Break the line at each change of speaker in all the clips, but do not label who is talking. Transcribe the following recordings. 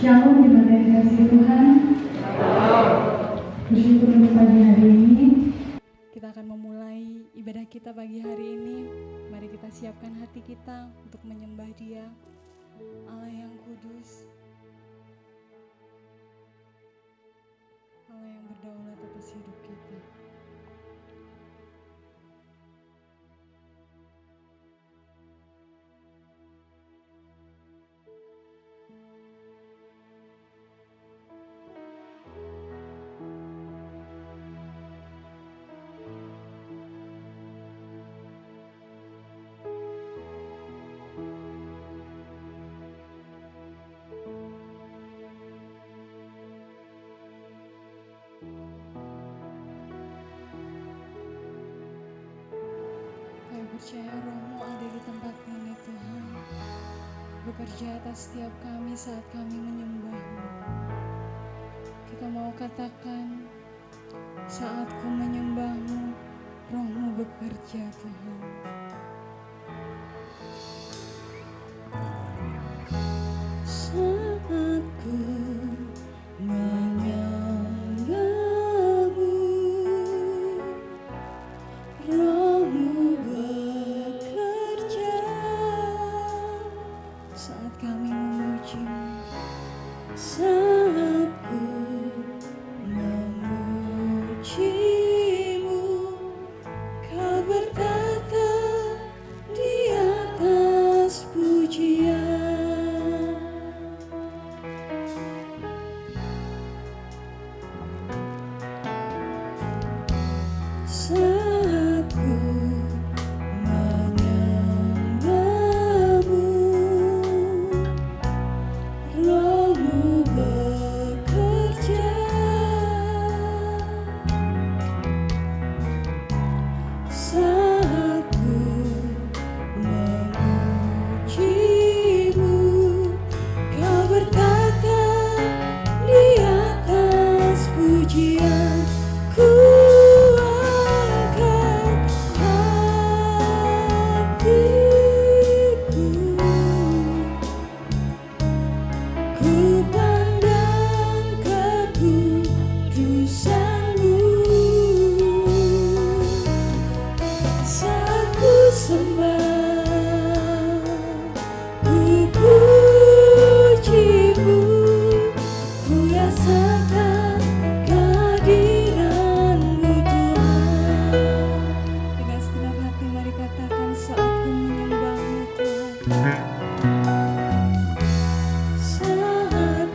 Shalom jemaat yang dikasihi Tuhan. Bersyukur untuk pagi hari ini.
Kita akan memulai ibadah kita pagi hari ini. Mari kita siapkan hati kita untuk menyembah Dia, Allah yang kudus, Allah yang berdaulat atas hidup kita. Percaya Roh-Mu ada di tempat ini Tuhan, bekerja atas setiap kami saat kami menyembah-Mu. Kita mau katakan, saat ku menyembah-Mu, Roh-Mu bekerja Tuhan. Saat ku menyembah-Mu, Roh-Mu bekerja. Saat kami memuji-Mu, saat ku memuji-Mu, Kau berkata di atas pujian. Saat ku menyembah-Mu, Roh-Mu bekerja. Saat ku memuji-Mu, Kau berkata di atas pujian. Ku angkat hatiku, ku pandang kekudusan-Mu. Saat ku sembah, ku puji-Mu, ku rasakan kehadiran-Mu Tuhan. Dengan segenap hati mari katakan, saat ku menyembah-Mu Tuhan. Saat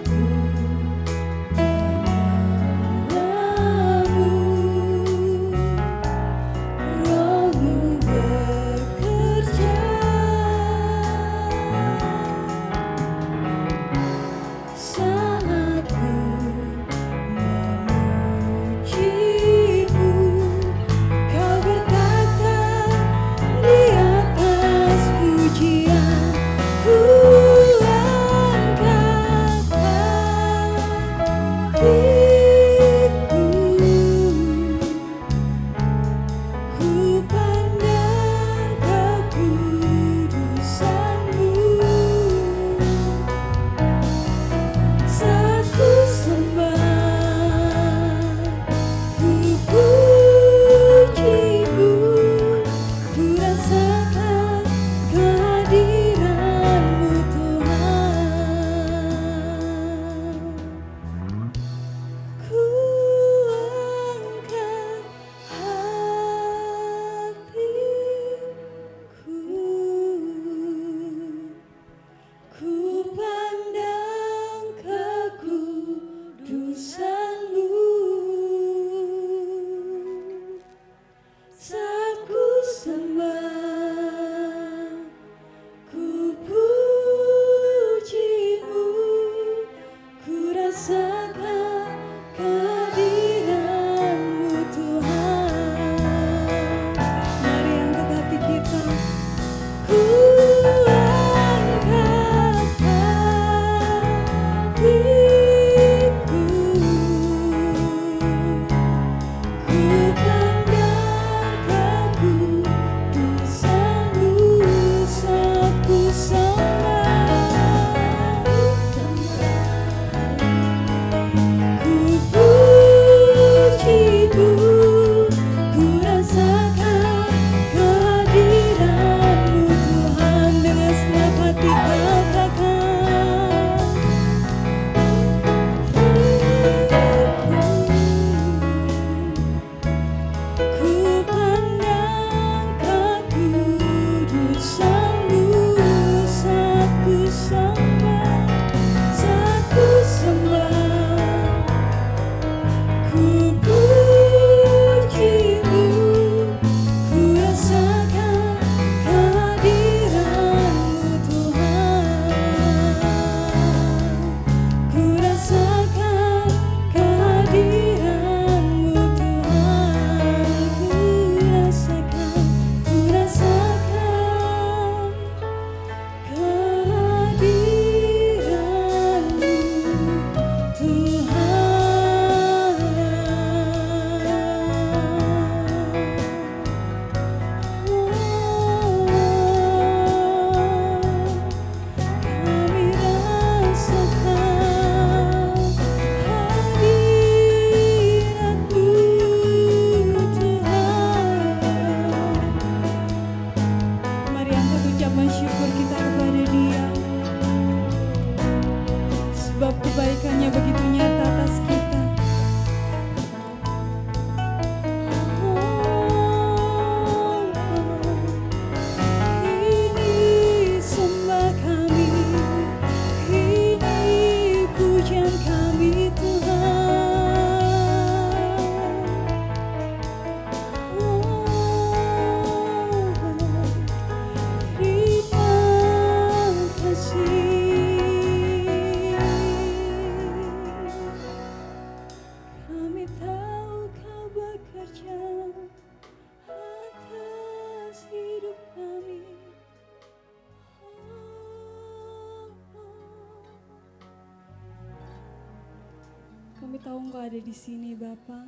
Kami tahu Engkau ada di sini Bapa,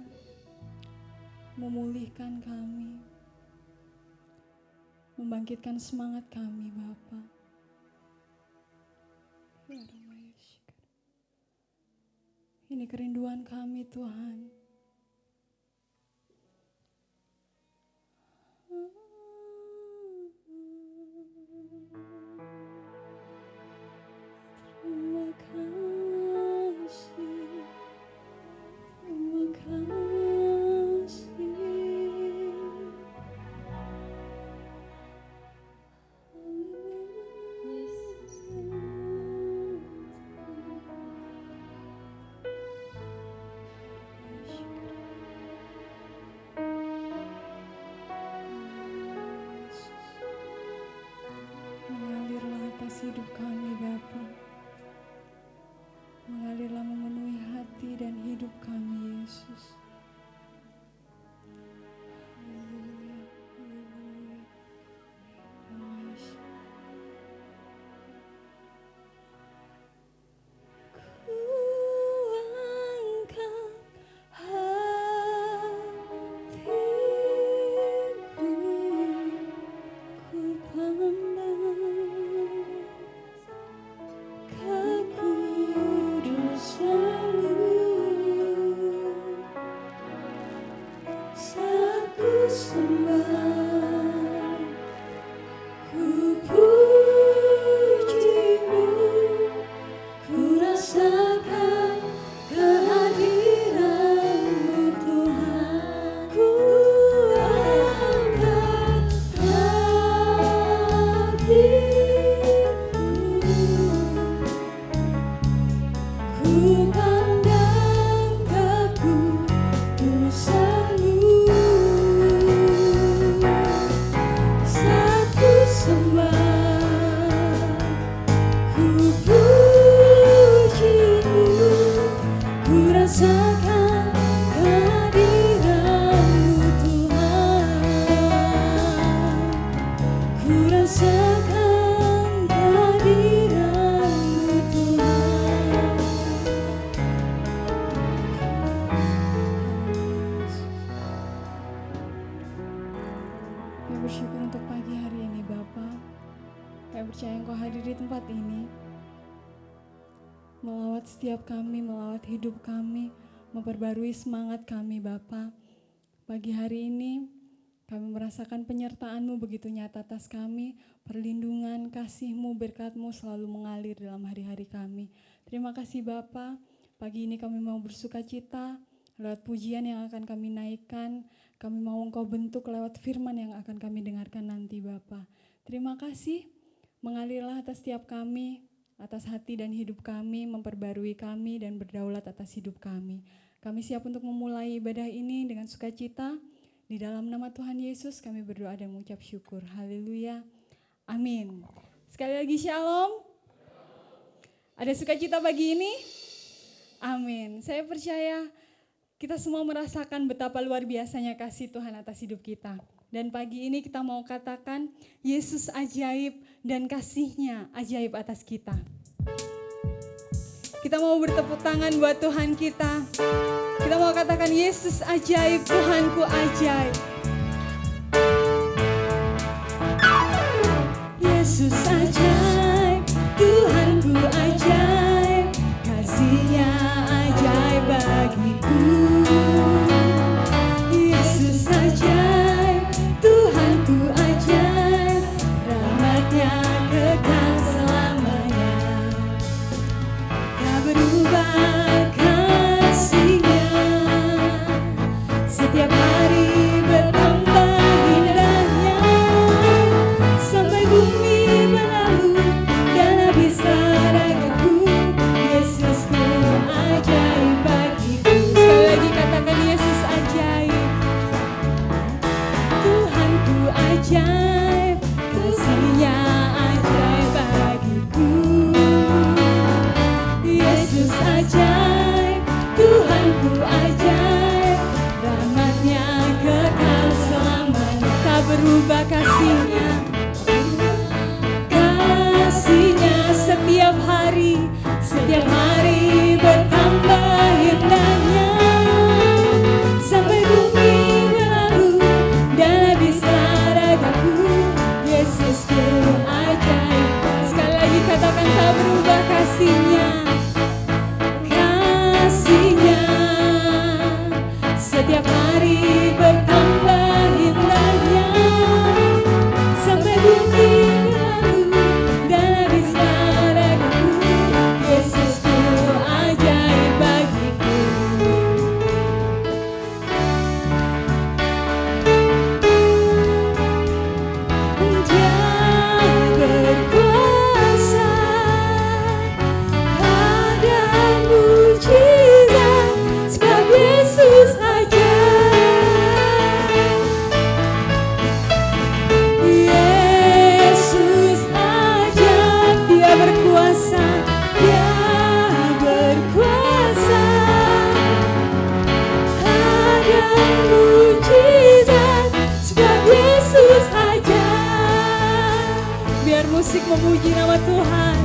memulihkan kami, membangkitkan semangat kami Bapa. Ini kerinduan kami Tuhan. Terima kasih, terima kasih. Mengalirlah atas hidup kami Bapa. Mengalirlah memenuhi hati dan hidup kami Yesus. Haleluya, haleluya. Ku angkat hatiku, ku pandang kekudusan-Mu, saat ku sembah, ku puji-Mu, ku rasakan kehadiran-Mu Tuhan. Ku angkat hatiku, ku pandang kekudusan-Mu, saat ku sembah, ku puji-Mu, ku rasakan kehadiran-Mu Tuhan. Ku rasakan kehadiran-Mu Tuhan. Kami bersyukur untuk pagi hari ini Bapa. Kami percaya Engkau hadir di tempat ini, melawat setiap kami, melawat hidup kami, memperbarui semangat kami Bapa. Pagi hari ini kami merasakan penyertaan-Mu begitu nyata atas kami, perlindungan, kasih-Mu, berkat-Mu selalu mengalir dalam hari-hari kami. Terima kasih Bapa. Pagi ini kami mau bersuka cita lewat pujian yang akan kami naikkan. Kami mau Engkau bentuk lewat firman yang akan kami dengarkan nanti Bapa. Terima kasih, mengalirlah atas setiap kami, atas hati dan hidup kami, memperbarui kami dan berdaulat atas hidup kami. Kami siap untuk memulai ibadah ini dengan sukacita. Di dalam nama Tuhan Yesus kami berdoa dan mengucap syukur. Haleluya. Amin. Sekali lagi shalom. Ada sukacita pagi ini? Amin. Saya percaya kita semua merasakan betapa luar biasanya kasih Tuhan atas hidup kita. Dan pagi ini kita mau katakan Yesus ajaib dan kasih-Nya ajaib atas kita. Kita mau bertepuk tangan buat Tuhan kita. Kita mau katakan Yesus ajaib, Tuhanku ajaib. Yesus ajaib, Tuhanku ajaib, kasih-Nya ajaib bagiku. Yesus ajaib, Tuhanku ajaib, rahmat-Nya kekal selamanya. Tak berubah kasih-Nya, setiap hari bertambah indahnya, sampai bumi berlalu dan habis ragatku. Yesusku ajaib bagiku. Sekali lagi katakan Yesus ajaib, Tuhanku ajaib, kasih-Nya ajaib bagiku. Yesus ajaib, Tuhanku ajaib, rahmat-Nya kekal selamanya. Tak berubah kasih-Nya, kasih-Nya setiap hari bertambah indah. musik memuji nama Tuhan.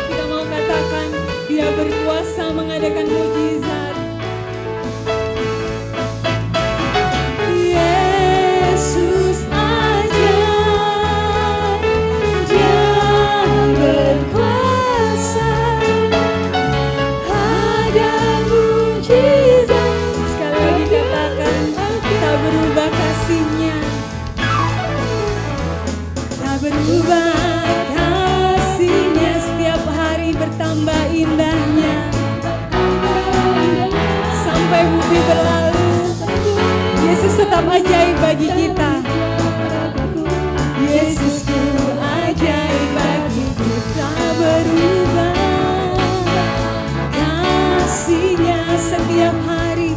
Kita mau katakan Dia berkuasa mengadakan mujizat. Yesus ajaib, Dia berkuasa, ada mujizat. Sekali lagi katakan, tak berubah kasih-Nya, tak berubah kasih-Nya, setiap hari bertambah indahnya. Sampai bumi berlalu, Yesus tetap ajaib bagi kita. Yesusku ajaib bagiku, tak berubah kasih-Nya, setiap hari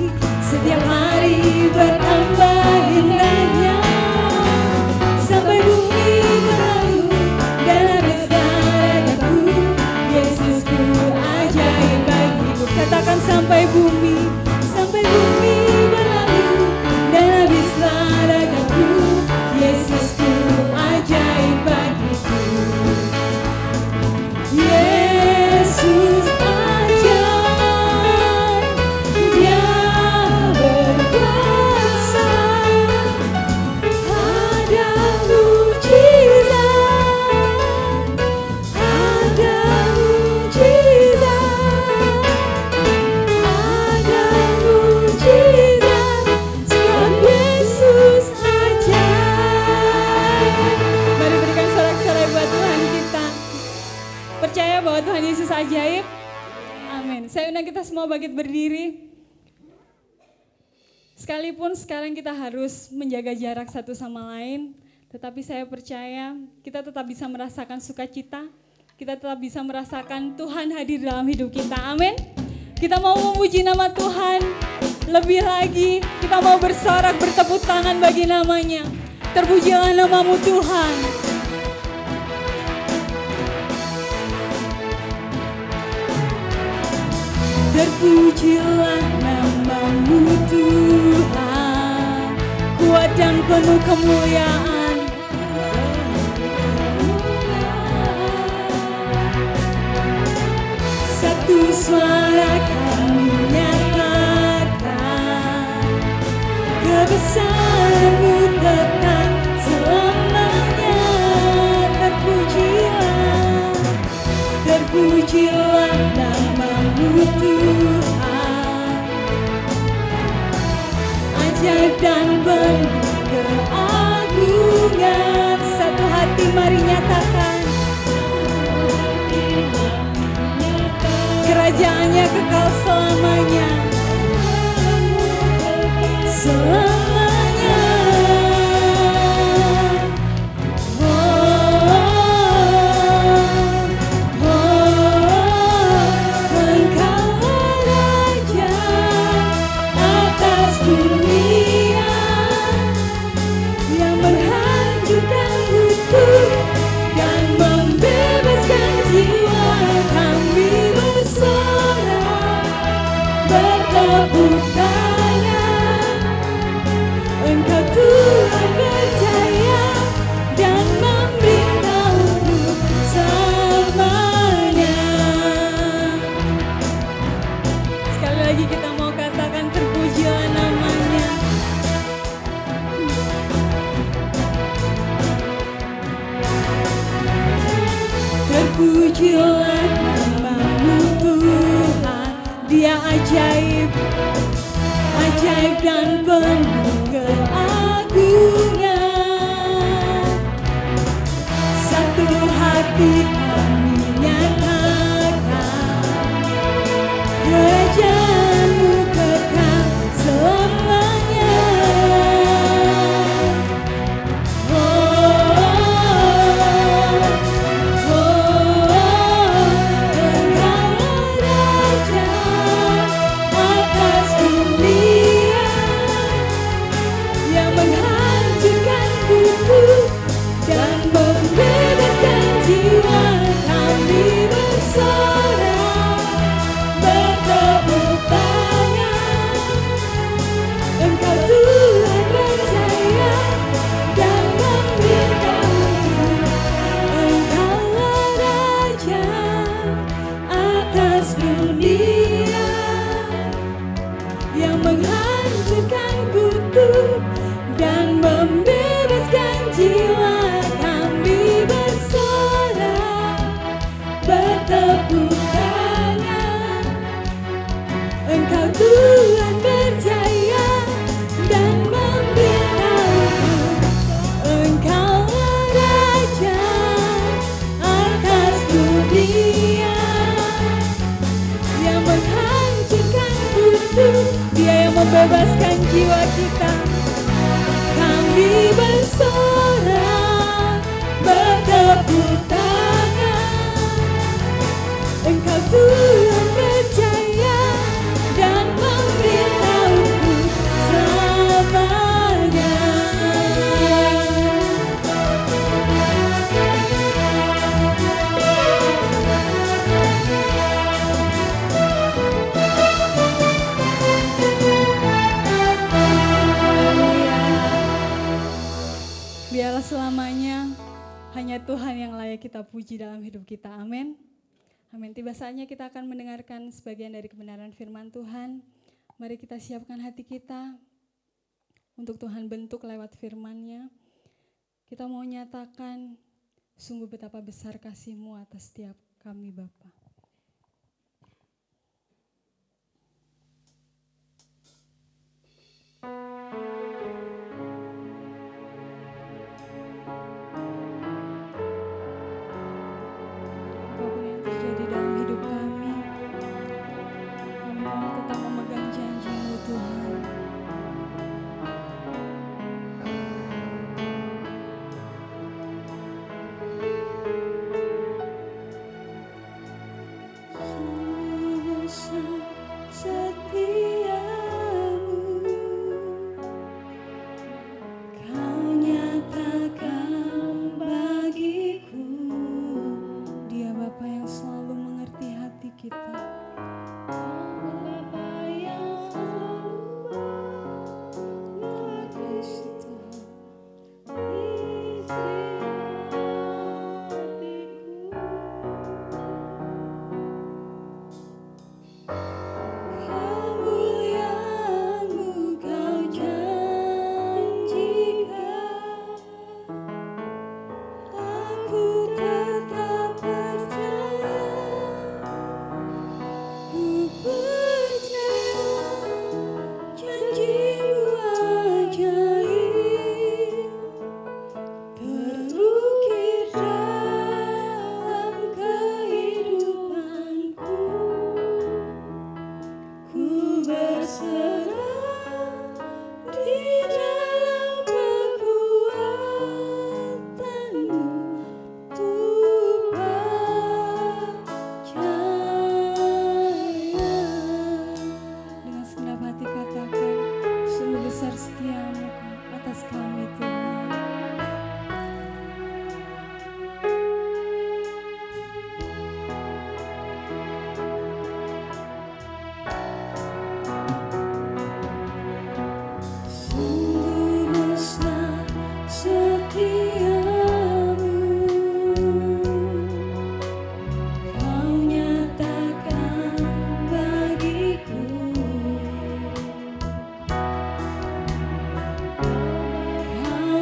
bertambah indahnya. Sampai bumi berlalu dan habis darahku, Yesusku ajaib bagiku. Katakan sampai bumi berlalu dan habis darahku, Yesusku ajaib bagiku. Yesus ajaib, Dia berkuasa, ada mujizat, ada mujizat, ada mujizat, sebab Yesus ajaib. Mari berikan sorak-sorai buat Tuhan kita. Percaya bahwa Tuhan Yesus ajaib. Amin. Saya undang kita semua bangkit berdiri. Sekalipun sekarang kita harus menjaga jarak satu sama lain, tetapi saya percaya kita tetap bisa merasakan sukacita, kita tetap bisa merasakan Tuhan hadir dalam hidup kita. Amin. Kita mau memuji nama Tuhan lebih lagi, kita mau bersorak, bertepuk tangan bagi namanya. Terpujilah namamu Tuhan. Terpujilah namamu Tuhan, kuat dan penuh kemuliaan. Satu suara kami nyatakan, kebesaran-Mu tetap selamanya. Terpujilah namamu Tuhan, ajaib dan penuh keagungan. Satu hati mari nyatakan, kerajaannya kekal selamanya. Selamanya. Engkau raja atas dunia, yang menghancurkan kutub dan membebaskan jiwa. Kami bersorak, bertepuk tangan. Engkau Tuhan percaya dan memberitahu selamanya. Sekali lagi kita mau katakan terpujilah namanya. Terpujilah namamu Tuhan, Dia ajaib, ajaib dan penuh keagungan. Satu hati kami nyatakan, kerajaan-Mu kekal selamanya. Menghancurkan kuku dan membebaskan jiwa. membebaskan jiwa kami bersorak, bertepuk tangan. Engkau Tuhan berjaya dan memberitahu, Engkaulah Raja atas dunia, yang menghancurkan kutuk, Dia yang membebaskan jiwa kita. Kami bersorak, bertepuk tangan. Engkau Tuhan berjaya dan memberitahu selamanya. Biarlah selamanya hanya Tuhan yang layak kita puji dalam hidup kita. Amin. Amin. Tiba saatnya kita akan mendengarkan sebagian dari kebenaran firman Tuhan. Mari kita siapkan hati kita untuk Tuhan bentuk lewat firman-Nya. Kita mau nyatakan sungguh betapa besar kasih-Mu atas setiap kami Bapa. Apapun yang terjadi dalam hidup kami mau tetap memegang janji-Mu Tuhan. Sungguh besar setiamu, Kau nyatakan bagiku. Dia Bapa yang selalu mengerti hati kita. Bapa yang selalu mengerti Tuhan. Isi hatiku. Kemuliaan-Mu Kau janjikan, aku tetap percaya, ku percaya janji-Mu ajaib, terukir dalam kehidupanku. Ku berserah di dalam kekuatan-Mu, ku percaya. Dengan segenap hati katakan, sungguh besar setia-Mu atas kami Tuhan. Sungguh besar setiamu, Kau nyatakan bagiku. Kau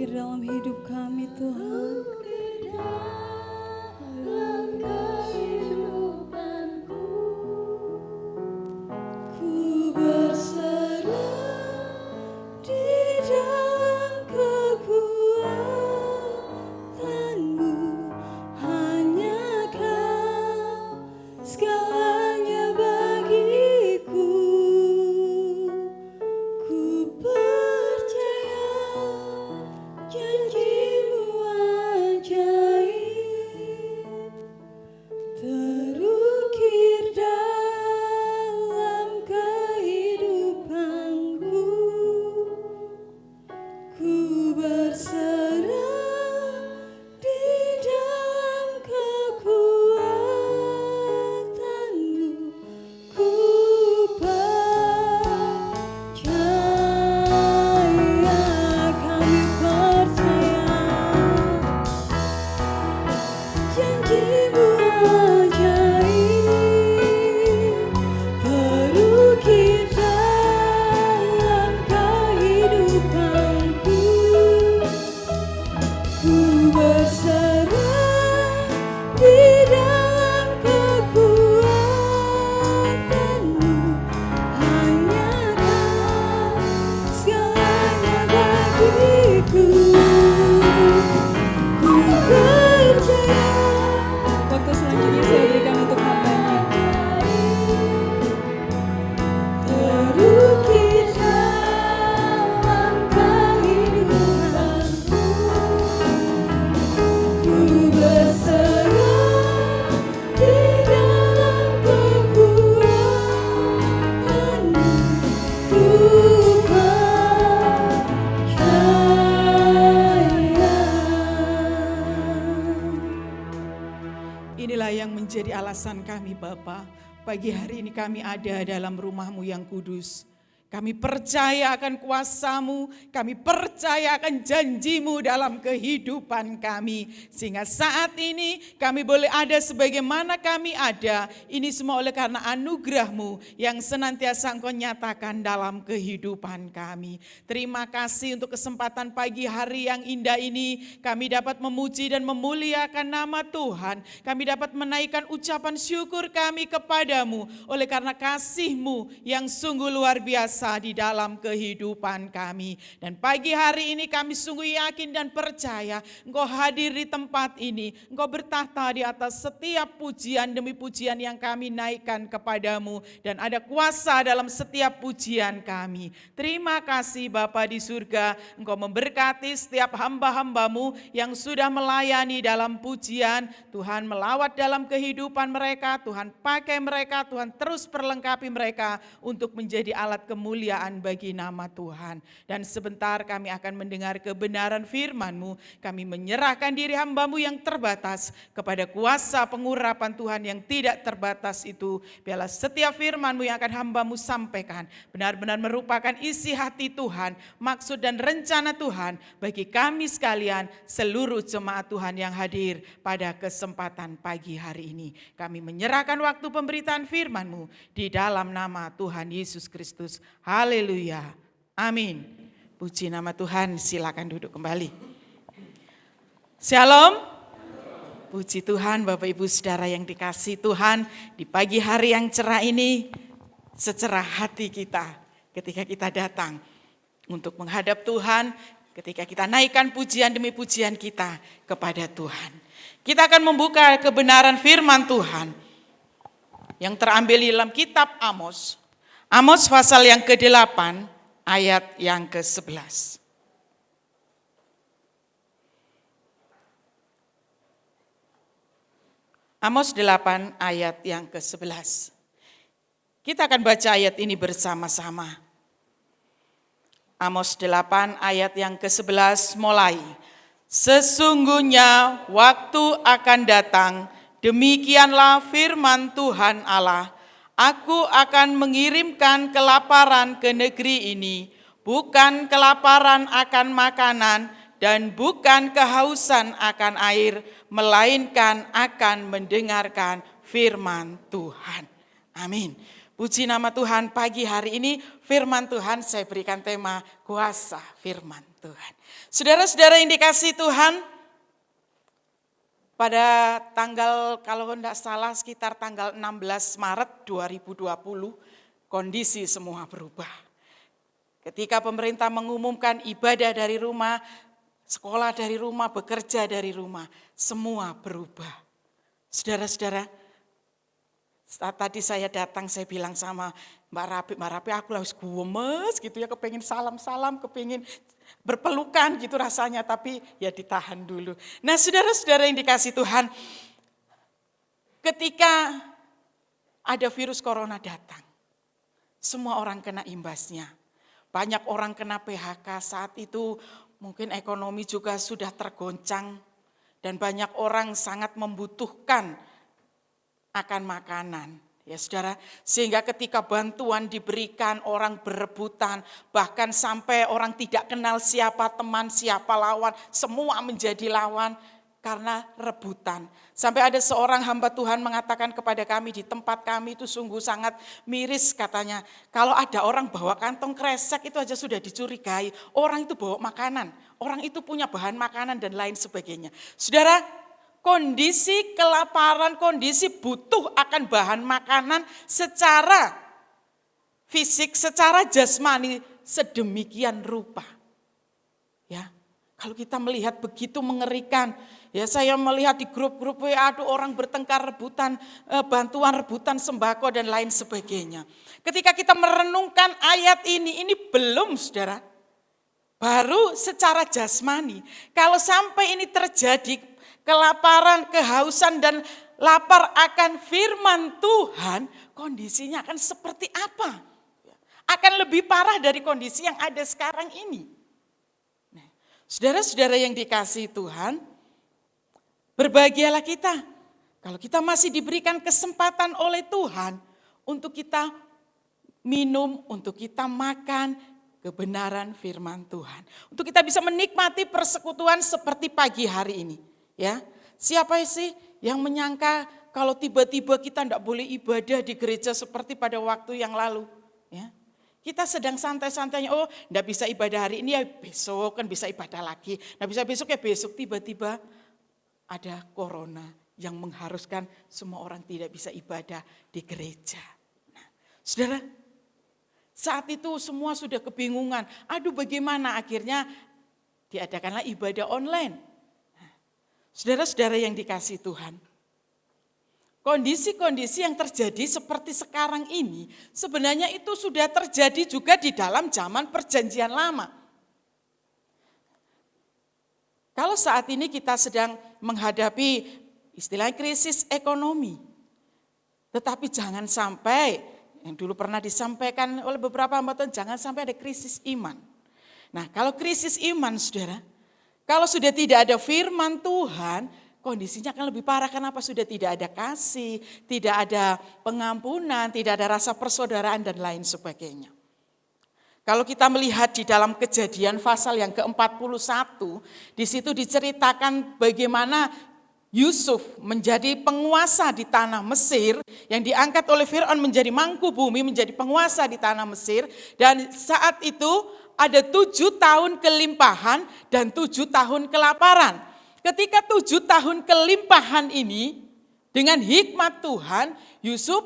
terukir dalam hidup kami Tuhan. Ku berserah di dalam kekuatan-Mu, hanya Kau segalanya bagiku. Ku percaya janji-Mu ajaib, terukir dalam kehidupanku. Ku berserah di dalam kekuatan-Mu. Ku percaya, kami percaya janji-Mu ajaib, terukir dalam kehidupanku. Ku berserah di dalam kekuatan-Mu, hanya Kau segalanya bagiku. Ku percaya. Waktu selanjutnya saya berikan untuk hamba-Nya. Terukir dalam kehidupanku. Ku berserah di dalam kekuatan-Mu. Ku percaya.
Inilah yang menjadi alasan kami Bapa. Pagi hari ini kami ada dalam rumah-Mu yang kudus. Kami percaya akan kuasa-Mu, kami percaya akan janji-Mu dalam kehidupan kami. Sehingga saat ini kami boleh ada sebagaimana kami ada. Ini semua oleh karena anugerah-Mu yang senantiasa Engkau nyatakan dalam kehidupan kami. Terima kasih untuk kesempatan pagi hari yang indah ini. Kami dapat memuji dan memuliakan nama Tuhan. Kami dapat menaikkan ucapan syukur kami kepadamu. Oleh karena kasih-Mu yang sungguh luar biasa di dalam kehidupan kami. Dan pagi hari ini kami sungguh yakin dan percaya Engkau hadir di tempat ini. Engkau bertahta di atas setiap pujian demi pujian yang kami naikkan kepadamu. Dan ada kuasa dalam setiap pujian kami. Terima kasih Bapa di surga. Engkau memberkati setiap hamba-hamba-Mu yang sudah melayani dalam pujian. Tuhan melawat dalam kehidupan mereka. Tuhan pakai mereka. Tuhan terus perlengkapi mereka untuk menjadi alat kemuliaan bagi nama Tuhan. Dan sebentar kami akan mendengar kebenaran firman-Mu. Kami menyerahkan diri hamba-Mu yang terbatas kepada kuasa pengurapan Tuhan yang tidak terbatas itu. Biarlah setiap firman-Mu yang akan hamba-Mu sampaikan benar-benar merupakan isi hati Tuhan, maksud dan rencana Tuhan bagi kami sekalian, seluruh jemaat Tuhan yang hadir pada kesempatan pagi hari ini. Kami menyerahkan waktu pemberitaan firman-Mu di dalam nama Tuhan Yesus Kristus. Haleluya. Amin. Puji nama Tuhan, silakan duduk kembali. Shalom. Puji Tuhan Bapak Ibu Saudara yang dikasihi Tuhan, di pagi hari yang cerah ini secerah hati kita ketika kita datang untuk menghadap Tuhan, ketika kita naikkan pujian demi pujian kita kepada Tuhan. Kita akan membuka kebenaran firman Tuhan yang terambil di dalam kitab Amos. Amos pasal yang ke-8 ayat yang ke-11. Amos 8 ayat yang ke-11. Kita akan baca ayat ini bersama-sama. Amos 8 ayat yang ke-11 mulai. Sesungguhnya waktu akan datang, demikianlah firman Tuhan Allah. Aku akan mengirimkan kelaparan ke negeri ini, bukan kelaparan akan makanan dan bukan kehausan akan air, melainkan akan mendengarkan firman Tuhan. Amin. Puji nama Tuhan, pagi hari ini firman Tuhan saya berikan tema kuasa firman Tuhan. Saudara-saudara yang dikasihi Tuhan, pada tanggal, kalau tidak salah sekitar tanggal 16 Maret 2020, kondisi semua berubah. Ketika pemerintah mengumumkan ibadah dari rumah, sekolah dari rumah, bekerja dari rumah, semua berubah. Saudara-saudara, saat tadi saya datang, saya bilang sama Mbak Rapi aku harus gumes gitu ya, kepengin salam-salam, kepengin berpelukan gitu rasanya, tapi ya ditahan dulu. Nah saudara-saudara yang dikasihi Tuhan, ketika ada virus corona datang, semua orang kena imbasnya. Banyak orang kena PHK saat itu, mungkin ekonomi juga sudah tergoncang, dan banyak orang sangat membutuhkan akan makanan. Ya saudara, sehingga ketika bantuan diberikan, orang berebutan, bahkan sampai orang tidak kenal siapa teman, siapa lawan, semua menjadi lawan karena rebutan. Sampai ada seorang hamba Tuhan mengatakan kepada kami, di tempat kami itu sungguh sangat miris katanya. Kalau ada orang bawa kantong kresek itu aja sudah dicurigai, orang itu bawa makanan, orang itu punya bahan makanan dan lain sebagainya. Saudara, kondisi kelaparan, kondisi butuh akan bahan makanan secara fisik, secara jasmani sedemikian rupa. Ya, kalau kita melihat begitu mengerikan, ya saya melihat di grup-grup WA orang bertengkar rebutan bantuan, rebutan sembako dan lain sebagainya. Ketika kita merenungkan ayat ini belum saudara, baru secara jasmani. Kalau sampai ini terjadi, kelaparan, kehausan, dan lapar akan firman Tuhan, kondisinya akan seperti apa? Akan lebih parah dari kondisi yang ada sekarang ini. Nah, saudara-saudara yang dikasihi Tuhan, berbahagialah kita kalau kita masih diberikan kesempatan oleh Tuhan untuk kita minum, untuk kita makan kebenaran firman Tuhan. Untuk kita bisa menikmati persekutuan seperti pagi hari ini. Ya, siapa sih yang menyangka kalau tiba-tiba kita tidak boleh ibadah di gereja seperti pada waktu yang lalu? Ya, kita sedang santai-santainya, oh tidak bisa ibadah hari ini ya besok kan bisa ibadah lagi. Tidak bisa besok ya besok, tiba-tiba ada corona yang mengharuskan semua orang tidak bisa ibadah di gereja. Nah, saudara, saat itu semua sudah kebingungan. Aduh bagaimana, akhirnya diadakanlah ibadah online. Saudara-saudara yang dikasihi Tuhan, kondisi-kondisi yang terjadi seperti sekarang ini sebenarnya itu sudah terjadi juga di dalam zaman perjanjian lama. Kalau saat ini kita sedang menghadapi istilah krisis ekonomi, tetapi jangan sampai, yang dulu pernah disampaikan oleh beberapa hamba Tuhan, jangan sampai ada krisis iman. Nah kalau krisis iman saudara, kalau sudah tidak ada firman Tuhan, kondisinya akan lebih parah. Kenapa? Sudah tidak ada kasih, tidak ada pengampunan, tidak ada rasa persaudaraan dan lain sebagainya. Kalau kita melihat di dalam Kejadian pasal yang ke-41, di situ diceritakan bagaimana Yusuf menjadi penguasa di tanah Mesir, yang diangkat oleh Firaun menjadi mangku bumi, menjadi penguasa di tanah Mesir, dan saat itu ada 7 tahun kelimpahan dan 7 tahun kelaparan. Ketika 7 tahun kelimpahan ini, dengan hikmat Tuhan, Yusuf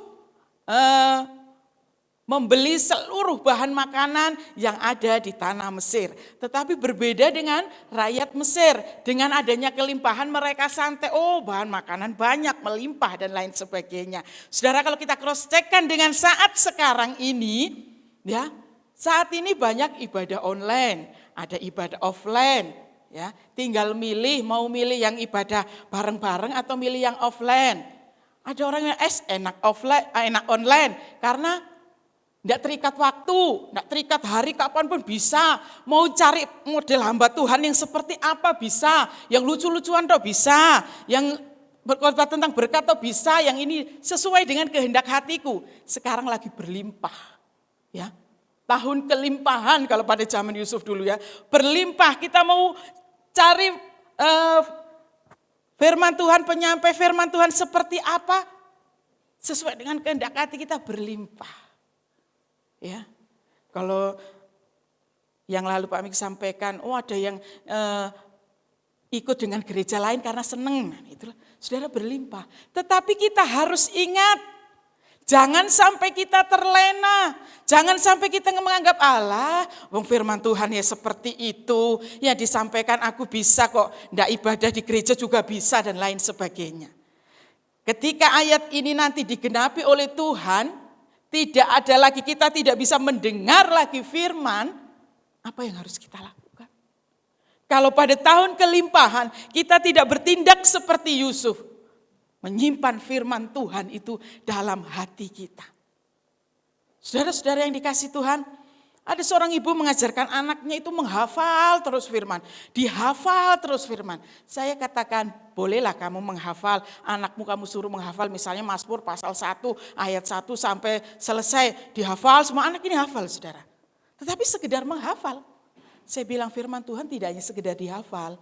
membeli seluruh bahan makanan yang ada di tanah Mesir. Tetapi berbeda dengan rakyat Mesir. Dengan adanya kelimpahan mereka santai, oh bahan makanan banyak, melimpah dan lain sebagainya. Saudara, kalau kita cross check-kan dengan saat sekarang ini, ya, saat ini banyak ibadah online, ada ibadah offline, ya. Tinggal milih, mau milih yang ibadah bareng-bareng atau milih yang offline. Ada orang yang enak offline, enak online karena tidak terikat waktu, tidak terikat hari, kapanpun bisa. Mau cari model hamba Tuhan yang seperti apa bisa, yang lucu-lucuan toh bisa, yang berkhotbah tentang berkat toh bisa, yang ini sesuai dengan kehendak hatiku. Sekarang lagi berlimpah, ya. Tahun kelimpahan kalau pada zaman Yusuf dulu ya, berlimpah. Kita mau cari firman Tuhan, penyampai firman Tuhan seperti apa, sesuai dengan kehendak hati kita berlimpah. Ya, kalau Yang lalu Pak Mik sampaikan, ada yang ikut dengan gereja lain karena seneng. Nah, itulah saudara berlimpah. Tetapi kita harus ingat, jangan sampai kita terlena. Jangan sampai kita menganggap Allah, wong firman Tuhan ya seperti itu. Ya disampaikan aku bisa kok, ndak ibadah di gereja juga bisa dan lain sebagainya. Ketika ayat ini nanti digenapi oleh Tuhan, tidak ada lagi, kita tidak bisa mendengar lagi firman, apa yang harus kita lakukan? Kalau pada tahun kelimpahan kita tidak bertindak seperti Yusuf, menyimpan firman Tuhan itu dalam hati kita. Saudara-saudara yang dikasih Tuhan, ada seorang ibu mengajarkan anaknya itu menghafal terus firman. Dihafal terus firman. Saya katakan, bolehlah kamu menghafal, anakmu kamu suruh menghafal misalnya Mazmur pasal 1 ayat 1 sampai selesai. Dihafal, semua anak ini hafal saudara. Tetapi sekedar menghafal. Saya bilang firman Tuhan tidak hanya sekedar dihafal.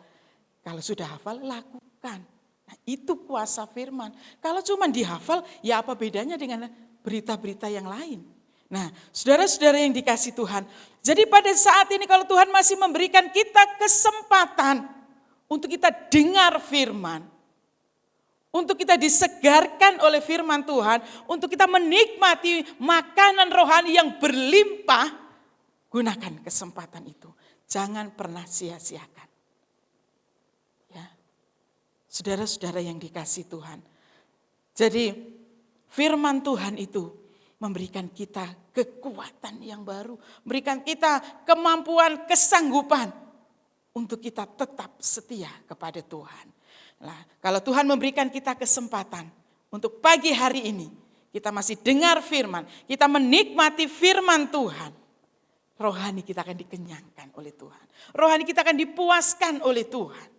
Kalau sudah hafal, lakukan. Nah, itu kuasa firman. Kalau cuma dihafal, ya apa bedanya dengan berita-berita yang lain? Nah, saudara-saudara yang dikasih Tuhan. Jadi pada saat ini kalau Tuhan masih memberikan kita kesempatan untuk kita dengar firman. Untuk kita disegarkan oleh firman Tuhan. Untuk kita menikmati makanan rohani yang berlimpah. Gunakan kesempatan itu. Jangan pernah sia-siakan. Ya. Saudara-saudara yang dikasih Tuhan. Jadi firman Tuhan itu memberikan kita kekuatan yang baru. Memberikan kita kemampuan, kesanggupan. Untuk kita tetap setia kepada Tuhan. Nah, kalau Tuhan memberikan kita kesempatan. Untuk pagi hari ini. Kita masih dengar firman. Kita menikmati firman Tuhan. Rohani kita akan dikenyangkan oleh Tuhan. Rohani kita akan dipuaskan oleh Tuhan.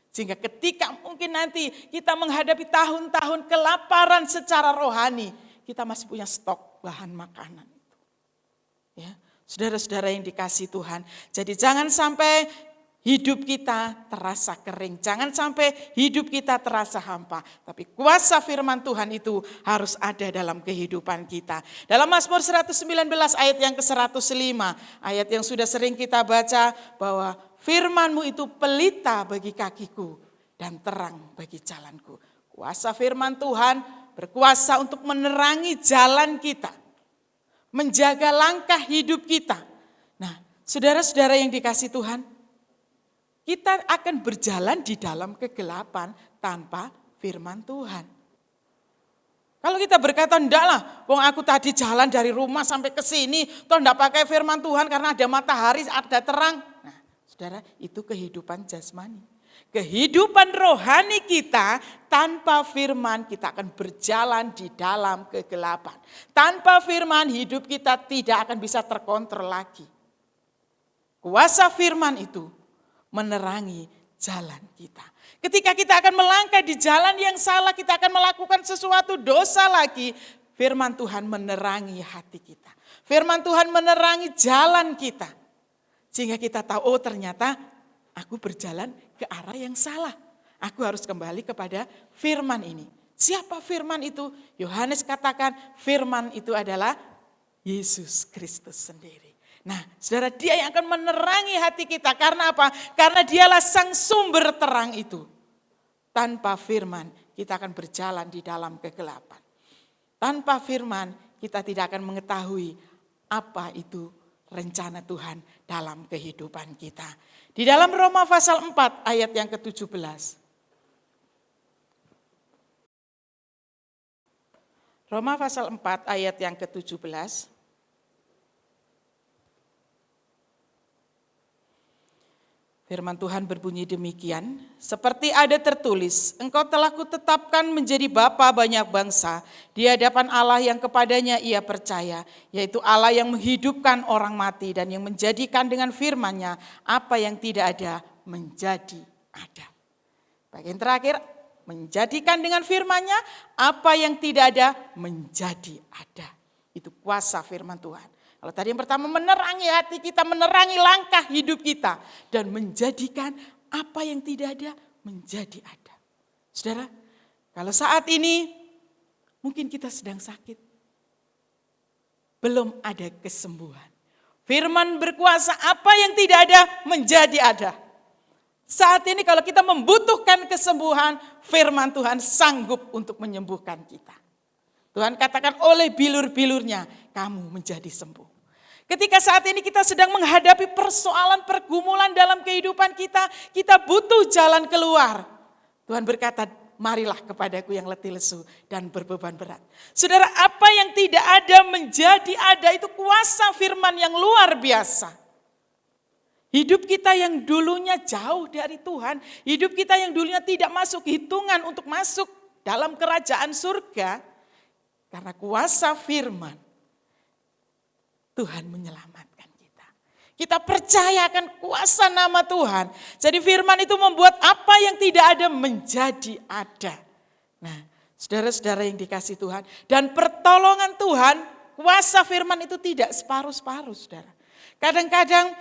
Sehingga ketika mungkin nanti kita menghadapi tahun-tahun kelaparan secara rohani. Kita masih punya stok bahan makanan itu. Ya, saudara-saudara yang dikasih Tuhan. Jadi jangan sampai hidup kita terasa kering. Jangan sampai hidup kita terasa hampa. Tapi kuasa firman Tuhan itu harus ada dalam kehidupan kita. Dalam Mazmur 119 ayat yang ke-105. Ayat yang sudah sering kita baca bahwa firman-Mu itu pelita bagi kakiku dan terang bagi jalanku. Kuasa firman Tuhan berkuasa untuk menerangi jalan kita. Menjaga langkah hidup kita. Nah, saudara-saudara yang dikasih Tuhan, kita akan berjalan di dalam kegelapan tanpa firman Tuhan. Kalau kita berkata, enggak lah, wong aku tadi jalan dari rumah sampai ke sini, toh enggak pakai firman Tuhan karena ada matahari, ada terang. Nah, saudara, itu kehidupan jasmani. Kehidupan rohani kita tanpa firman kita akan berjalan di dalam kegelapan. Tanpa firman hidup kita tidak akan bisa terkontrol lagi. Kuasa firman itu menerangi jalan kita. Ketika kita akan melangkah di jalan yang salah, kita akan melakukan sesuatu dosa lagi. Firman Tuhan menerangi hati kita. Firman Tuhan menerangi jalan kita. Sehingga kita tahu, oh ternyata aku berjalan ke arah yang salah. Aku harus kembali kepada firman ini. Siapa firman itu? Yohanes katakan firman itu adalah Yesus Kristus sendiri. Nah, saudara, dia yang akan menerangi hati kita. Karena apa? Karena dialah sang sumber terang itu. Tanpa firman kita akan berjalan di dalam kegelapan. Tanpa firman kita tidak akan mengetahui apa itu rencana Tuhan dalam kehidupan kita. Di dalam Roma pasal 4 ayat yang ke-17. Roma pasal 4 ayat yang ke-17. Firman Tuhan berbunyi demikian, seperti ada tertulis, engkau telah kutetapkan menjadi bapa banyak bangsa di hadapan Allah yang kepadanya ia percaya, yaitu Allah yang menghidupkan orang mati dan yang menjadikan dengan firman-Nya apa yang tidak ada menjadi ada. Bagian terakhir, menjadikan dengan firman-Nya apa yang tidak ada menjadi ada. Itu kuasa firman Tuhan. Kalau tadi yang pertama menerangi hati kita, menerangi langkah hidup kita. Dan menjadikan apa yang tidak ada menjadi ada. Saudara, kalau saat ini mungkin kita sedang sakit. Belum ada kesembuhan. Firman berkuasa, apa yang tidak ada menjadi ada. Saat ini kalau kita membutuhkan kesembuhan, firman Tuhan sanggup untuk menyembuhkan kita. Tuhan katakan oleh bilur-bilurnya kamu menjadi sembuh. Ketika saat ini kita sedang menghadapi persoalan pergumulan dalam kehidupan kita, kita butuh jalan keluar. Tuhan berkata, marilah kepadaku yang letih lesu dan berbeban berat. Saudara, apa yang tidak ada menjadi ada, itu kuasa firman yang luar biasa. Hidup kita yang dulunya jauh dari Tuhan, hidup kita yang dulunya tidak masuk hitungan untuk masuk dalam kerajaan surga, karena kuasa firman, Tuhan menyelamatkan kita. Kita percaya akan kuasa nama Tuhan. Jadi firman itu membuat apa yang tidak ada menjadi ada. Nah, saudara-saudara yang dikasih Tuhan. Dan pertolongan Tuhan, kuasa firman itu tidak separuh-separuh, saudara. Kadang-kadang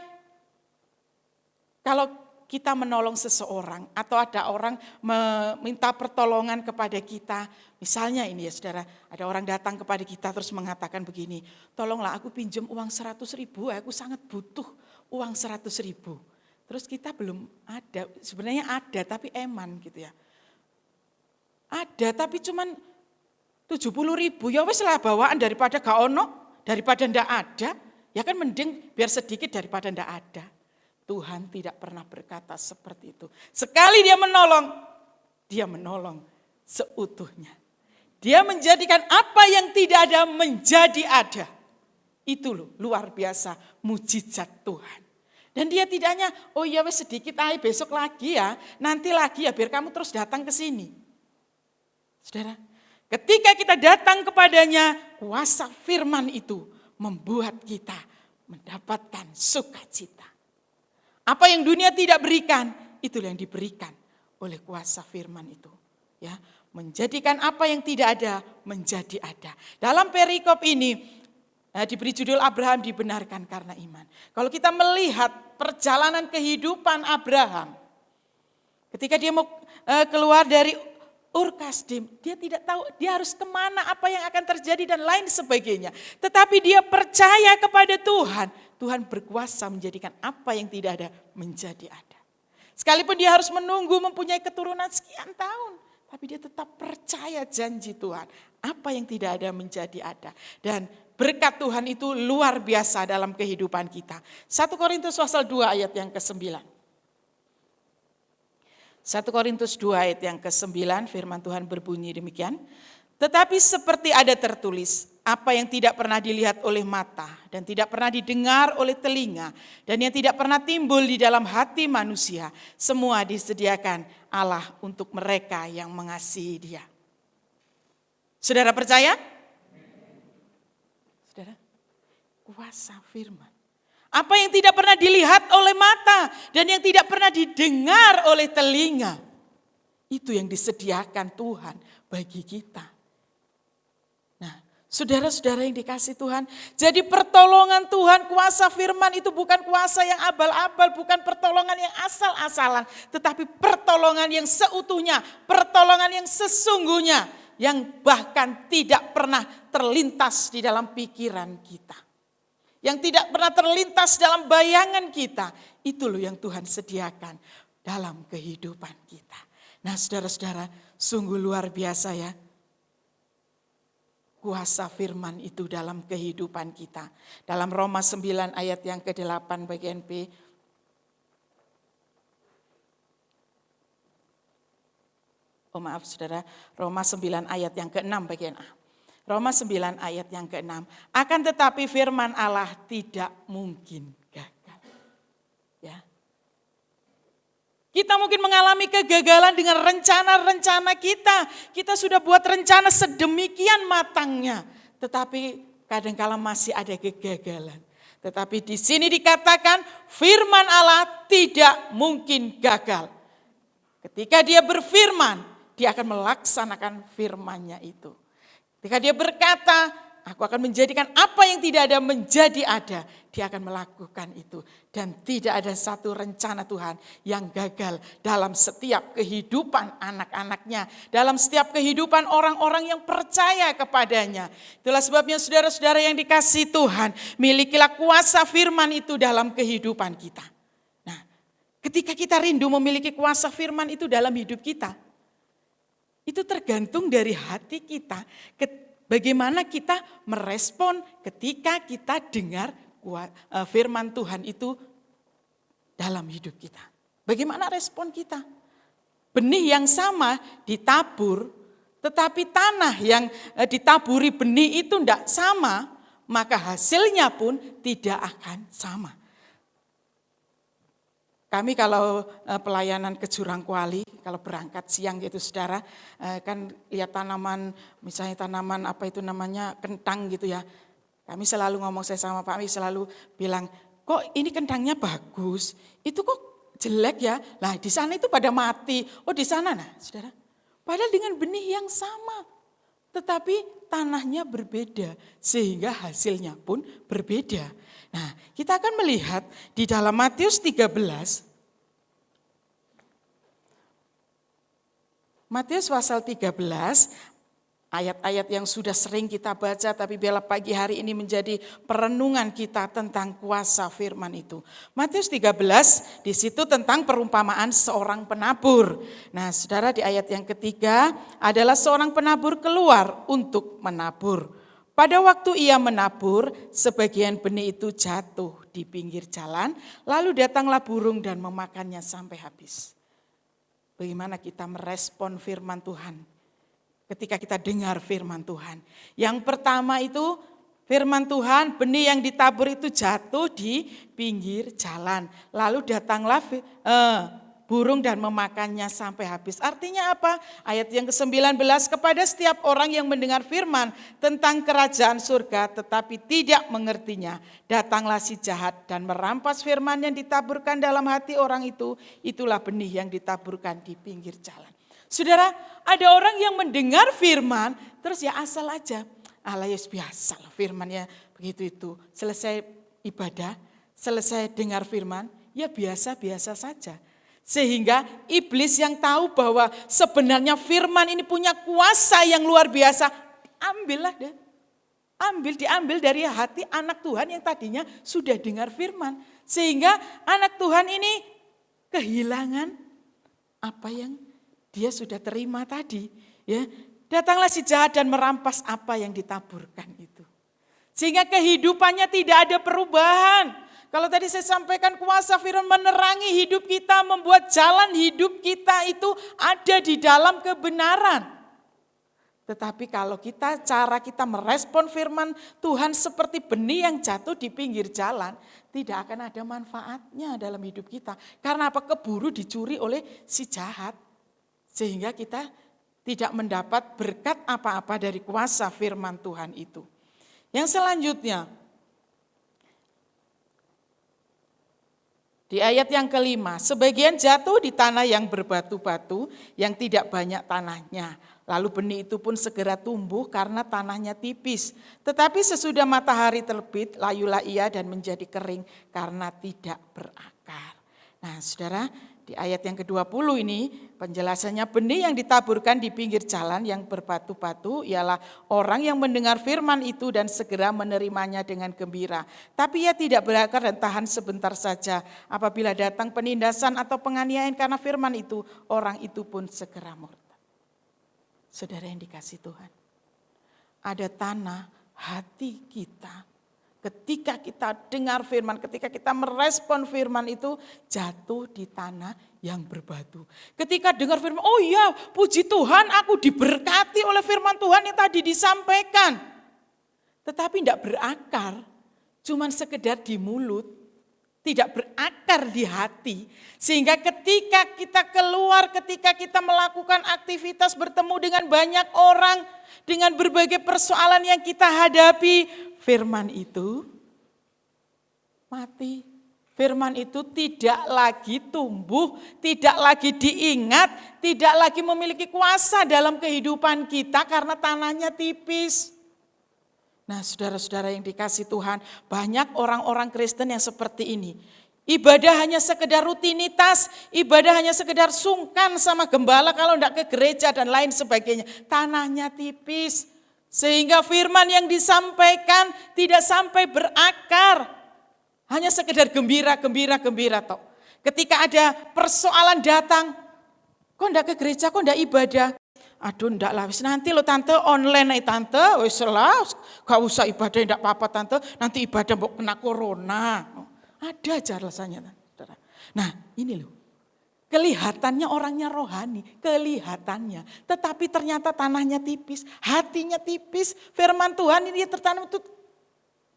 kalau kita menolong seseorang atau ada orang meminta pertolongan kepada kita. Misalnya ini ya saudara, ada orang datang kepada kita terus mengatakan begini, tolonglah aku pinjam uang 100.000, aku sangat butuh uang 100.000. Terus kita belum ada, sebenarnya ada tapi eman gitu ya. Ada tapi cuman 70.000, ya wes lah bawaan daripada gak ono, daripada ndak ada, ya kan mending biar sedikit daripada ndak ada. Tuhan tidak pernah berkata seperti itu. Sekali dia menolong seutuhnya. Dia menjadikan apa yang tidak ada menjadi ada. Itu loh luar biasa mujizat Tuhan. Dan dia tidak hanya, oh ya wes sedikit aja besok lagi ya, nanti lagi ya biar kamu terus datang ke sini. Saudara, ketika kita datang kepadanya, kuasa firman itu membuat kita mendapatkan sukacita. Apa yang dunia tidak berikan, itulah yang diberikan oleh kuasa firman itu. Ya, menjadikan apa yang tidak ada menjadi ada. Dalam perikop ini diberi judul Abraham dibenarkan karena iman. Kalau kita melihat perjalanan kehidupan Abraham, ketika dia mau keluar dari Ur Kasdim, dia tidak tahu dia harus kemana, apa yang akan terjadi dan lain sebagainya. Tetapi dia percaya kepada Tuhan. Tuhan berkuasa menjadikan apa yang tidak ada menjadi ada. Sekalipun dia harus menunggu mempunyai keturunan sekian tahun. Tapi dia tetap percaya janji Tuhan. Apa yang tidak ada menjadi ada. Dan berkat Tuhan itu luar biasa dalam kehidupan kita. 1 Korintus pasal 2 ayat yang ke-9. 1 Korintus 2 ayat yang ke-9 firman Tuhan berbunyi demikian. Tetapi seperti ada tertulis, apa yang tidak pernah dilihat oleh mata dan tidak pernah didengar oleh telinga dan yang tidak pernah timbul di dalam hati manusia, semua disediakan Allah untuk mereka yang mengasihi Dia. Saudara percaya? Saudara, kuasa firman. Apa yang tidak pernah dilihat oleh mata dan yang tidak pernah didengar oleh telinga, itu yang disediakan Tuhan bagi kita. Saudara-saudara yang dikasih Tuhan, jadi pertolongan Tuhan, kuasa firman itu bukan kuasa yang abal-abal, bukan pertolongan yang asal-asalan, tetapi pertolongan yang seutuhnya, pertolongan yang sesungguhnya, yang bahkan tidak pernah terlintas di dalam pikiran kita. Yang tidak pernah terlintas dalam bayangan kita, itu loh yang Tuhan sediakan dalam kehidupan kita. Nah saudara-saudara, sungguh luar biasa ya. Kuasa firman itu dalam kehidupan kita. Dalam Roma 9 ayat yang ke-8 bagian B. Oh maaf saudara, Roma 9 ayat yang ke-6 bagian A. Roma 9 ayat yang ke-6. Akan tetapi firman Allah tidak mungkin gagal. Ya. Kita mungkin mengalami kegagalan dengan rencana-rencana kita. Kita sudah buat rencana sedemikian matangnya. Tetapi kadang-kala masih ada kegagalan. Tetapi di sini dikatakan firman Allah tidak mungkin gagal. Ketika dia berfirman, dia akan melaksanakan firman-Nya itu. Ketika dia berkata, Aku akan menjadikan apa yang tidak ada menjadi ada. Dia akan melakukan itu. Dan tidak ada satu rencana Tuhan yang gagal dalam setiap kehidupan anak-anaknya. Dalam setiap kehidupan orang-orang yang percaya kepadanya. Itulah sebabnya saudara-saudara yang dikasihi Tuhan, milikilah kuasa firman itu dalam kehidupan kita. Nah, ketika kita rindu memiliki kuasa firman itu dalam hidup kita, itu tergantung dari hati kita. Bagaimana kita merespon ketika kita dengar firman Tuhan itu dalam hidup kita. Bagaimana respon kita? Benih yang sama ditabur, tetapi tanah yang ditaburi benih itu tidak sama, maka hasilnya pun tidak akan sama. Kami kalau pelayanan ke Jurangkuali, kalau berangkat siang gitu saudara, kan lihat tanaman, misalnya tanaman apa itu namanya, kentang gitu ya. Kami selalu ngomong, saya sama Pak Mi selalu bilang, kok ini kentangnya bagus, itu kok jelek ya. Nah di sana itu pada mati, oh di sana nah saudara. Padahal dengan benih yang sama, tetapi tanahnya berbeda sehingga hasilnya pun berbeda. Nah, kita akan melihat di dalam Matius 13. Matius pasal 13, ayat-ayat yang sudah sering kita baca, tapi biarlah pagi hari ini menjadi perenungan kita tentang kuasa firman itu. Matius 13, di situ tentang perumpamaan seorang penabur. Nah, saudara, di ayat yang ketiga adalah seorang penabur keluar untuk menabur. Pada waktu ia menabur, sebagian benih itu jatuh di pinggir jalan, lalu datanglah burung dan memakannya sampai habis. Bagaimana kita merespon firman Tuhan ketika kita dengar firman Tuhan? Yang pertama itu firman Tuhan, benih yang ditabur itu jatuh di pinggir jalan. Lalu datanglah burung dan memakannya sampai habis. Artinya apa? Ayat yang ke-19, kepada setiap orang yang mendengar firman tentang kerajaan surga tetapi tidak mengertinya, datanglah si jahat dan merampas firman yang ditaburkan dalam hati orang itu. Itulah benih yang ditaburkan di pinggir jalan. Saudara, ada orang yang mendengar firman terus ya asal aja. Allah ya biasa lah firmannya begitu itu. Selesai ibadah, selesai dengar firman, ya biasa-biasa saja. Sehingga iblis yang tahu bahwa sebenarnya firman ini punya kuasa yang luar biasa, ambillah deh. Diambil dari hati anak Tuhan yang tadinya sudah dengar firman. Sehingga anak Tuhan ini kehilangan apa yang dia sudah terima tadi. Ya, datanglah si jahat dan merampas apa yang ditaburkan itu. Sehingga kehidupannya tidak ada perubahan. Kalau tadi saya sampaikan kuasa firman menerangi hidup kita, membuat jalan hidup kita itu ada di dalam kebenaran. Tetapi kalau cara kita merespon firman Tuhan seperti benih yang jatuh di pinggir jalan, tidak akan ada manfaatnya dalam hidup kita. Karena apa? Keburu dicuri oleh si jahat. Sehingga kita tidak mendapat berkat apa-apa dari kuasa firman Tuhan itu. Yang selanjutnya, di ayat yang kelima, sebagian jatuh di tanah yang berbatu-batu yang tidak banyak tanahnya. Lalu benih itu pun segera tumbuh karena tanahnya tipis. Tetapi sesudah matahari terbit, layulah ia dan menjadi kering karena tidak berakar. Nah saudara, di ayat yang ke-20 ini penjelasannya benih yang ditaburkan di pinggir jalan yang berbatu-batu ialah orang yang mendengar firman itu dan segera menerimanya dengan gembira. Tapi ia tidak berakar dan tahan sebentar saja. Apabila datang penindasan atau penganiayaan karena firman itu, orang itu pun segera murtad. Saudara yang dikasihi Tuhan, ada tanah hati kita. Ketika kita dengar firman, ketika kita merespon firman itu jatuh di tanah yang berbatu. Ketika dengar firman, oh iya puji Tuhan aku diberkati oleh firman Tuhan yang tadi disampaikan. Tetapi tidak berakar, cuman sekedar di mulut, tidak berakar di hati. Sehingga ketika kita keluar, ketika kita melakukan aktivitas bertemu dengan banyak orang, dengan berbagai persoalan yang kita hadapi, firman itu mati. Firman itu tidak lagi tumbuh, tidak lagi diingat, tidak lagi memiliki kuasa dalam kehidupan kita karena tanahnya tipis. Nah, saudara-saudara yang dikasih Tuhan, banyak orang-orang Kristen yang seperti ini. Ibadah hanya sekedar rutinitas, ibadah hanya sekedar sungkan sama gembala kalau enggak ke gereja dan lain sebagainya. Tanahnya tipis, sehingga firman yang disampaikan tidak sampai berakar. Hanya sekedar gembira tok. Ketika ada persoalan datang, kok enggak ke gereja, kok enggak ibadah? Aduh enggak lah, nanti lo tante online tante, wis lah, gak usah ibadah enggak apa-apa tante, nanti ibadah mbok kena corona. Ada aja alasannya. Nah ini loh, kelihatannya orangnya rohani, kelihatannya. Tetapi ternyata tanahnya tipis, hatinya tipis, firman Tuhan ini tertanam itu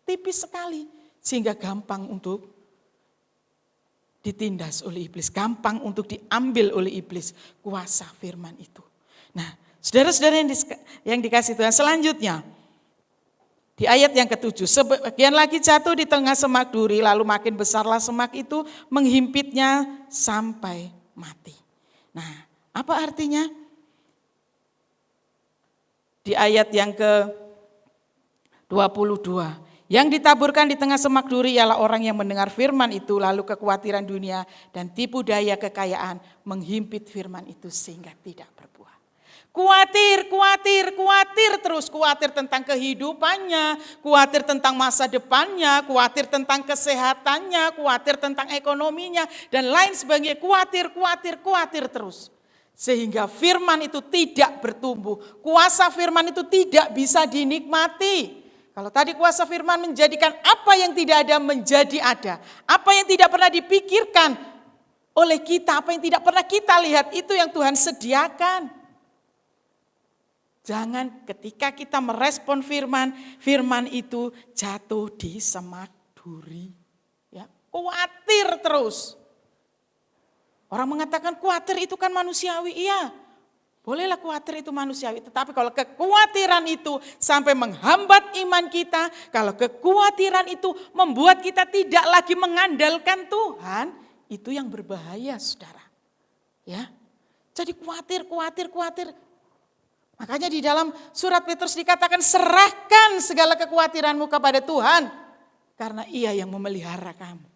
tipis sekali. Sehingga gampang untuk ditindas oleh iblis, gampang untuk diambil oleh iblis kuasa firman itu. Nah, saudara-saudara yang dikasih Tuhan, selanjutnya di ayat yang ke-7, sebagian lagi jatuh di tengah semak duri, lalu makin besarlah semak itu menghimpitnya sampai mati. Nah, apa artinya? Di ayat yang ke-22, yang ditaburkan di tengah semak duri ialah orang yang mendengar firman itu, lalu kekhawatiran dunia dan tipu daya kekayaan menghimpit firman itu sehingga tidak berbuah. Khawatir terus, khawatir tentang kehidupannya, khawatir tentang masa depannya, khawatir tentang kesehatannya, khawatir tentang ekonominya, dan lain sebagainya, khawatir terus. Sehingga firman itu tidak bertumbuh, kuasa firman itu tidak bisa dinikmati. Kalau tadi kuasa firman menjadikan apa yang tidak ada menjadi ada, apa yang tidak pernah dipikirkan oleh kita, apa yang tidak pernah kita lihat, itu yang Tuhan sediakan. Jangan ketika kita merespon firman, firman itu jatuh di semak duri. Ya, khawatir terus. Orang mengatakan khawatir itu kan manusiawi. Iya, bolehlah khawatir itu manusiawi. Tetapi kalau kekhawatiran itu sampai menghambat iman kita, kalau kekhawatiran itu membuat kita tidak lagi mengandalkan Tuhan, itu yang berbahaya, saudara. Ya, jadi khawatir. Makanya di dalam surat Petrus dikatakan serahkan segala kekhawatiranmu kepada Tuhan. Karena Ia yang memelihara kamu.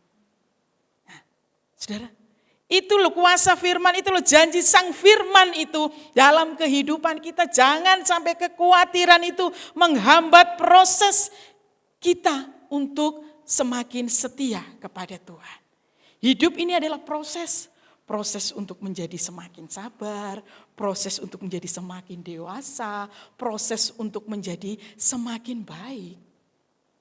Nah, saudara, itu loh kuasa firman, itu loh janji sang firman itu dalam kehidupan kita. Jangan sampai kekhawatiran itu menghambat proses kita untuk semakin setia kepada Tuhan. Hidup ini adalah proses untuk menjadi semakin sabar, proses untuk menjadi semakin dewasa, proses untuk menjadi semakin baik.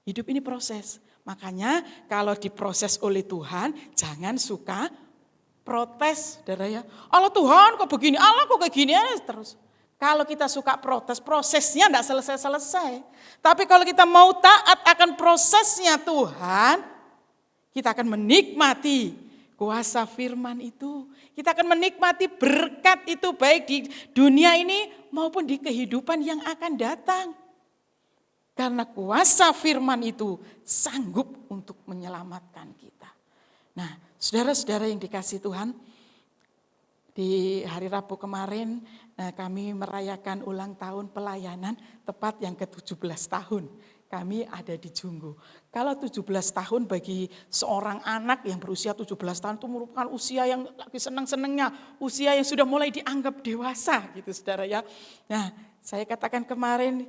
Hidup ini proses. Makanya kalau diproses oleh Tuhan, jangan suka protes, saudara ya. Allah Tuhan kok begini, Allah kok kayak gini terus. Kalau kita suka protes, prosesnya enggak selesai-selesai. Tapi kalau kita mau taat akan prosesnya Tuhan, kita akan menikmati kuasa firman itu. Kita akan menikmati berkat itu baik di dunia ini maupun di kehidupan yang akan datang. Karena kuasa firman itu sanggup untuk menyelamatkan kita. Nah, saudara-saudara yang dikasih Tuhan, di hari Rabu kemarin kami merayakan ulang tahun pelayanan tepat yang ke-17 tahun. Kami ada di Junggo. Kalau 17 tahun bagi seorang anak yang berusia 17 tahun itu merupakan usia yang lagi senang-senangnya. Usia yang sudah mulai dianggap dewasa gitu saudara ya. Nah saya katakan kemarin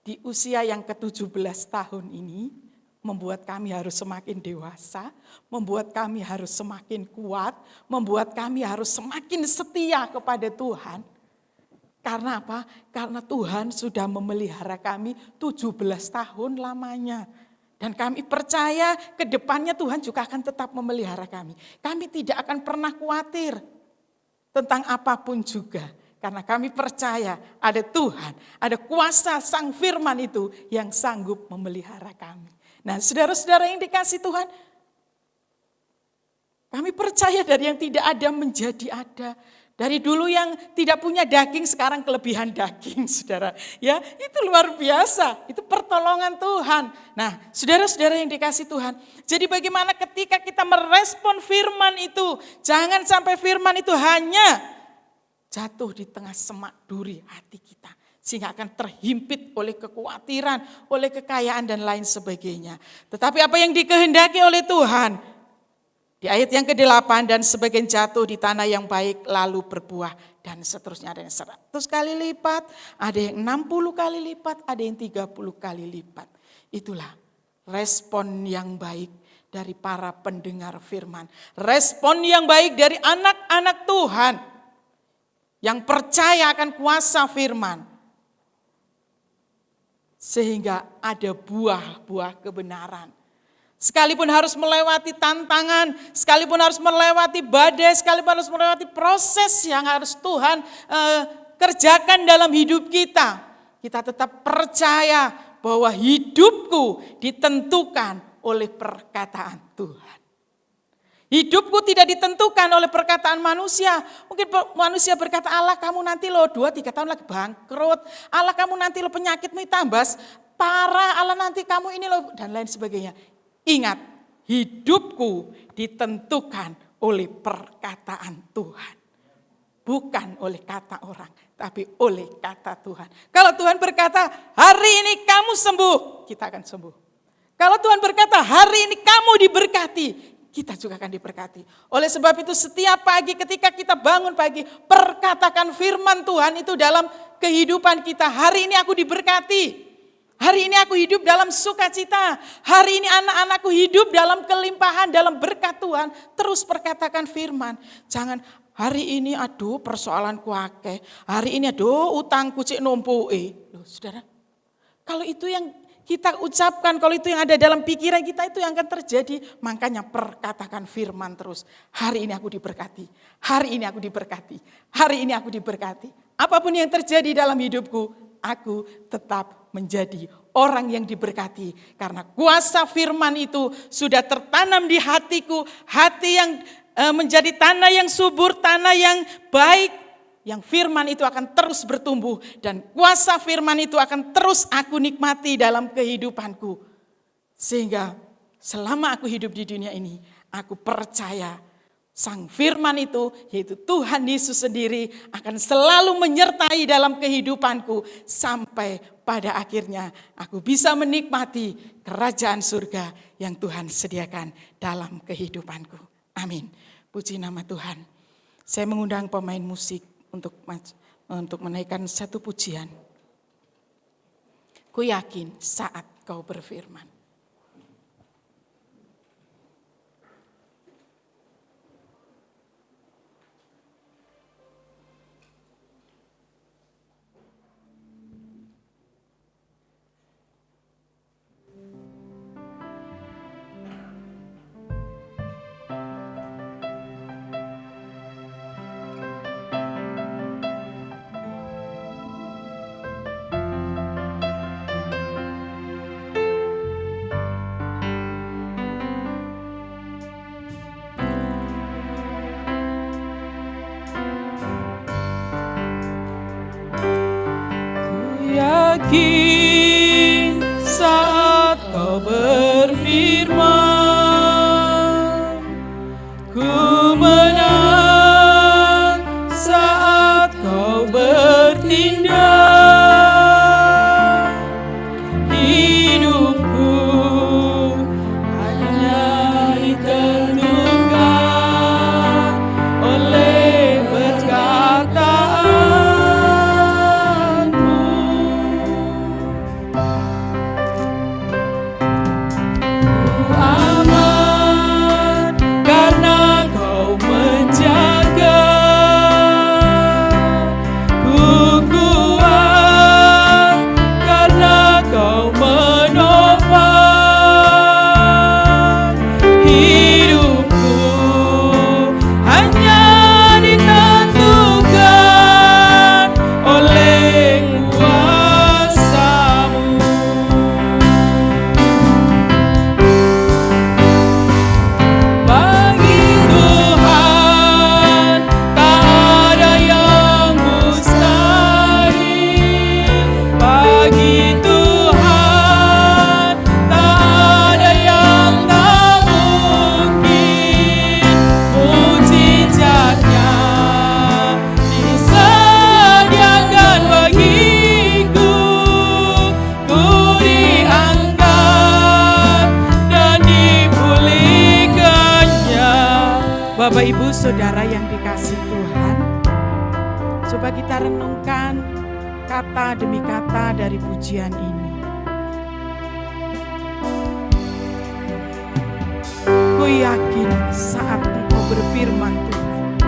di usia yang ke-17 tahun ini membuat kami harus semakin dewasa, membuat kami harus semakin kuat, membuat kami harus semakin setia kepada Tuhan. Karena apa? Karena Tuhan sudah memelihara kami 17 tahun lamanya. Dan kami percaya ke depannya Tuhan juga akan tetap memelihara kami. Kami tidak akan pernah khawatir tentang apapun juga. Karena kami percaya ada Tuhan, ada kuasa sang firman itu yang sanggup memelihara kami. Nah saudara-saudara yang dikasih Tuhan, kami percaya dari yang tidak ada menjadi ada. Dari dulu yang tidak punya daging sekarang kelebihan daging, saudara. Ya, itu luar biasa. Itu pertolongan Tuhan. Nah, saudara-saudara yang dikasih Tuhan. Jadi bagaimana ketika kita merespon firman itu, jangan sampai firman itu hanya jatuh di tengah semak duri hati kita. sehingga akan terhimpit oleh kekhawatiran, oleh kekayaan dan lain sebagainya. Tetapi apa yang dikehendaki oleh Tuhan, di ayat yang ke-8, dan sebagian jatuh di tanah yang baik lalu berbuah dan seterusnya. Ada yang 100 kali lipat, ada yang 60 kali lipat, ada yang 30 kali lipat. Itulah respon yang baik dari para pendengar firman. Respon yang baik dari anak-anak Tuhan yang percaya akan kuasa firman. Sehingga ada buah-buah kebenaran. Sekalipun harus melewati tantangan, sekalipun harus melewati badai, sekalipun harus melewati proses yang harus Tuhan kerjakan dalam hidup kita. Kita tetap percaya bahwa hidupku ditentukan oleh perkataan Tuhan. Hidupku tidak ditentukan oleh perkataan manusia. Mungkin manusia berkata, Allah kamu nanti loh 2-3 tahun lagi bangkrut. Allah kamu nanti loh penyakitmu tambah parah. Allah nanti kamu ini loh dan lain sebagainya. Ingat, hidupku ditentukan oleh perkataan Tuhan. Bukan oleh kata orang, tapi oleh kata Tuhan. Kalau Tuhan berkata, hari ini kamu sembuh, kita akan sembuh. Kalau Tuhan berkata, hari ini kamu diberkati, kita juga akan diberkati. Oleh sebab itu setiap pagi ketika kita bangun pagi, perkatakan firman Tuhan itu dalam kehidupan kita. Hari ini aku diberkati. Hari ini aku hidup dalam sukacita. Hari ini anak-anakku hidup dalam kelimpahan, dalam berkat Tuhan. Terus perkatakan firman. Jangan hari ini aduh persoalanku akeh. Hari ini aduh utangku cik numpui. Loh saudara, kalau itu yang kita ucapkan, kalau itu yang ada dalam pikiran kita, itu yang akan terjadi. Makanya perkatakan firman terus. Hari ini aku diberkati. Hari ini aku diberkati. Hari ini aku diberkati. Apapun yang terjadi dalam hidupku, aku tetap menjadi orang yang diberkati. Karena kuasa firman itu sudah tertanam di hatiku. Hati yang menjadi tanah yang subur, tanah yang baik. Yang firman itu akan terus bertumbuh. Dan kuasa firman itu akan terus aku nikmati dalam kehidupanku. Sehingga selama aku hidup di dunia ini, aku percaya Sang firman itu, yaitu Tuhan Yesus sendiri, akan selalu menyertai dalam kehidupanku. Sampai pada akhirnya aku bisa menikmati kerajaan surga yang Tuhan sediakan dalam kehidupanku. Amin. Puji nama Tuhan. Saya mengundang pemain musik untuk menaikkan satu pujian. Ku yakin saat kau berfirman. Yakin saat kau berfirman, ku menang saat kau bertindak. Hidupku hanya ditentukan oleh perkataan. Bapak Ibu Saudara yang dikasih Tuhan, coba kita renungkan kata demi kata dari pujian ini. Ku yakin saat Engkau berfirman Tuhan.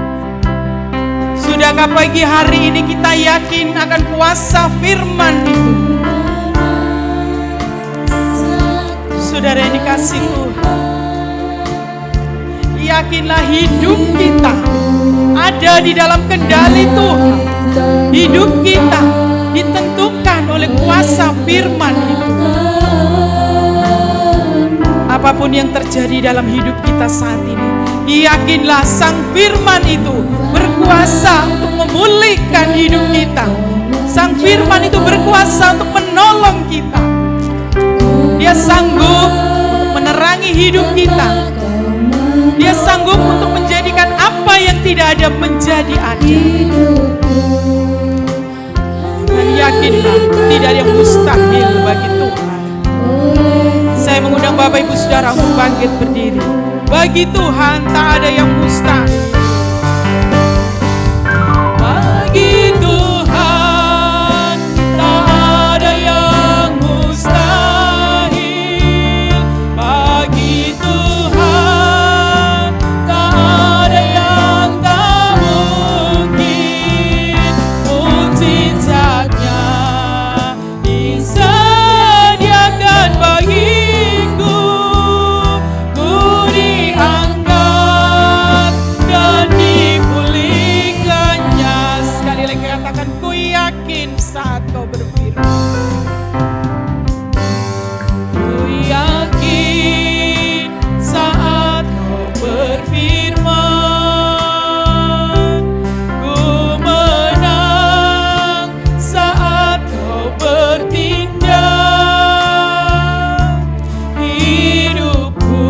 Sudahkah pagi hari ini kita yakin akan kuasa firman itu? Saudara yang dikasih Tuhan, yakinlah hidup kita ada di dalam kendali Tuhan. Hidup kita ditentukan oleh kuasa firman itu. Apapun yang terjadi dalam hidup kita saat ini, yakinlah sang firman itu berkuasa untuk memulihkan hidup kita. Sang firman itu berkuasa untuk menolong kita. Dia sanggup untuk menerangi hidup kita. Dia sanggup untuk menjadikan apa yang tidak ada menjadi ada. Dan yakinlah tidak ada yang mustahil bagi Tuhan. Saya mengundang Bapak Ibu Saudara untuk bangkit berdiri. Bagi Tuhan tak ada yang mustahil. Bagi Tuhan tak ada yang mustahil. Bagi Tuhan tak ada yang tak mungkin. Mukjizatnya disediakan bagiku. Ku diangkat dan dipulihkannya. Sekali lagi katakan, ku yakin saat Kau berfirman. Ku yakin saat Kau berfirman. Ku menang saat Kau bertindak. Hidupku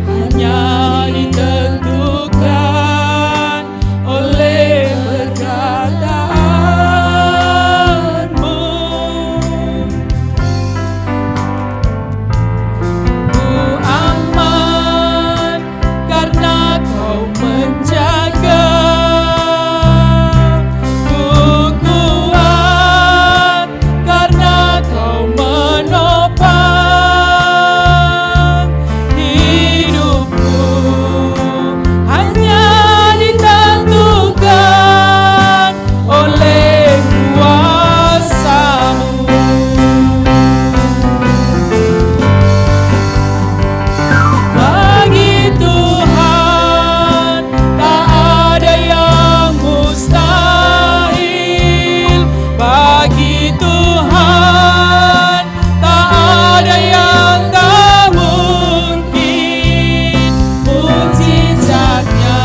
hanya ditentukan oleh perkataanmu. Ku aman karena Kau menjaga. Ku kuat karena Kau menopang. Hidupku hanya ditentukan oleh kuasa-Mu. Bagi Tuhan tak ada yang mustahil. Bagi Tuhan tak ada yang tak mungkin. Mukjizatnya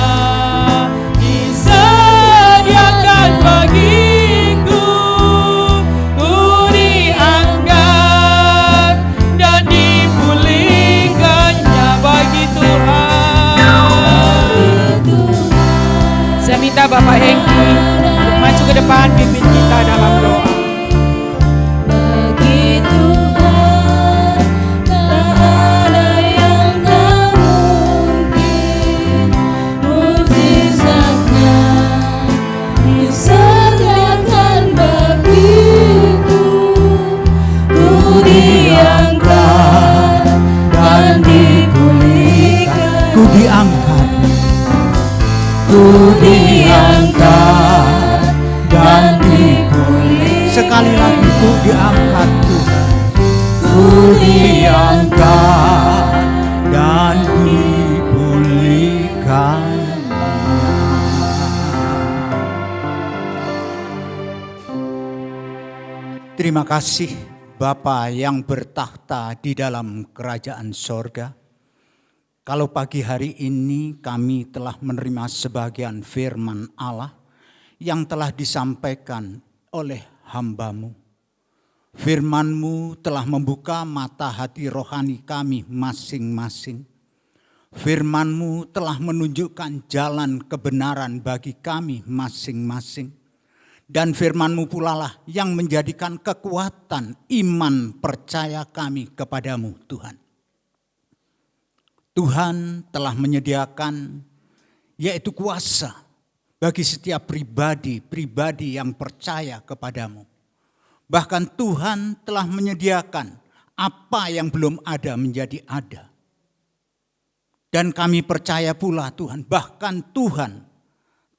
disediakan bagiku. Ku diangkat dan dipulihkannya. Bagi Tuhan. Saya minta Bapak Hengki untuk maju ke depan, pimpin kita dalam doa.
Bagi Tuhan tak ada yang tak mungkin. Mukjizatnya disediakan bagiku. Ku diangkat dan dipulihkan.
Ku diangkat, ku diangkat dan dipulihkan. Sekali lagi ku diangkat Tuhan, ku diangkat dan dipulihkan. Terima kasih Bapa yang bertakhta di dalam kerajaan sorga. Kalau pagi hari ini kami telah menerima sebagian firman Allah yang telah disampaikan oleh hamba-Mu. Firman-Mu telah membuka mata hati rohani kami masing-masing. Firman-Mu telah menunjukkan jalan kebenaran bagi kami masing-masing. Dan firman-Mu pula lah yang menjadikan kekuatan iman percaya kami kepadamu Tuhan. Tuhan telah menyediakan yaitu kuasa bagi setiap pribadi yang percaya kepadamu. Bahkan Tuhan telah menyediakan apa yang belum ada menjadi ada. Dan kami percaya pula Tuhan, bahkan Tuhan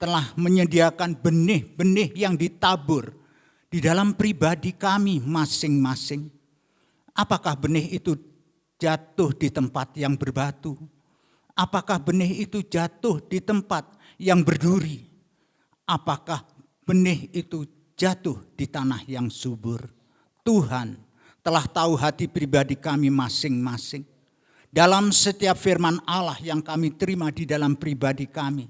telah menyediakan benih-benih yang ditabur di dalam pribadi kami masing-masing. Apakah benih itu jatuh di tempat yang berbatu? Apakah benih itu jatuh di tempat yang berduri? Apakah benih itu jatuh di tanah yang subur? Tuhan telah tahu hati pribadi kami masing-masing. Dalam setiap firman Allah yang kami terima di dalam pribadi kami,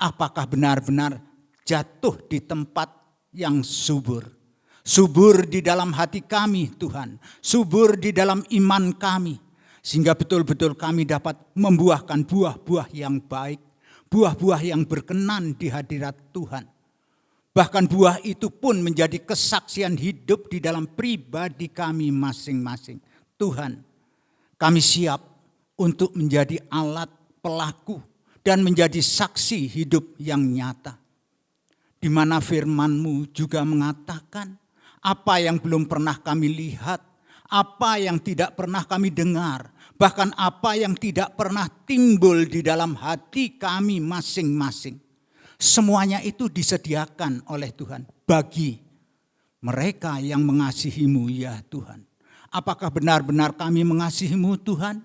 apakah benar-benar jatuh di tempat yang subur? Subur di dalam hati kami Tuhan, subur di dalam iman kami, sehingga betul-betul kami dapat membuahkan buah-buah yang baik, buah-buah yang berkenan di hadirat Tuhan. Bahkan buah itu pun menjadi kesaksian hidup di dalam pribadi kami masing-masing. Tuhan, kami siap untuk menjadi alat pelaku dan menjadi saksi hidup yang nyata. Di mana firman-Mu juga mengatakan, apa yang belum pernah kami lihat, apa yang tidak pernah kami dengar, bahkan apa yang tidak pernah timbul di dalam hati kami masing-masing. Semuanya itu disediakan oleh Tuhan bagi mereka yang mengasihi-Mu ya Tuhan. Apakah benar-benar kami mengasihi-Mu Tuhan?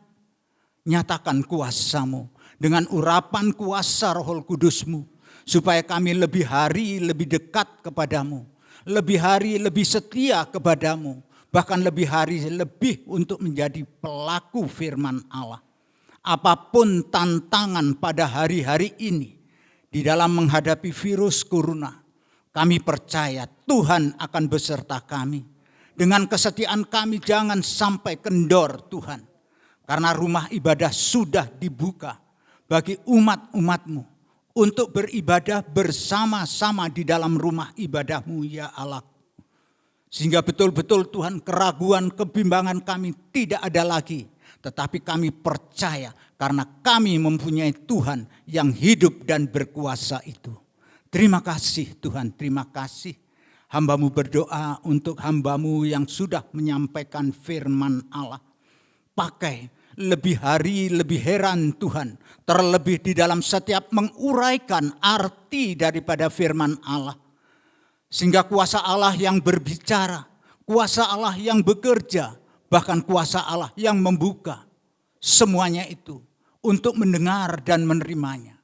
Nyatakan kuasa-Mu dengan urapan kuasa Roh Kudus-Mu, supaya kami lebih hari lebih dekat kepadamu, lebih hari lebih setia kepadamu, bahkan lebih hari lebih untuk menjadi pelaku firman Allah. Apapun tantangan pada hari-hari ini, di dalam menghadapi virus corona, kami percaya Tuhan akan beserta kami. Dengan kesetiaan kami jangan sampai kendor Tuhan. Karena rumah ibadah sudah dibuka bagi umat-umat-Mu untuk beribadah bersama-sama di dalam rumah ibadah-Mu ya Allah. Sehingga betul-betul Tuhan keraguan, kebimbangan kami tidak ada lagi. Tetapi kami percaya karena kami mempunyai Tuhan yang hidup dan berkuasa itu. Terima kasih Tuhan, terima kasih. Hamba-Mu berdoa untuk hamba-Mu yang sudah menyampaikan firman Allah. Pakai lebih hari lebih heran Tuhan. Terlebih di dalam setiap menguraikan arti daripada firman Allah. Sehingga kuasa Allah yang berbicara, kuasa Allah yang bekerja, bahkan kuasa Allah yang membuka. Semuanya itu untuk mendengar dan menerimanya.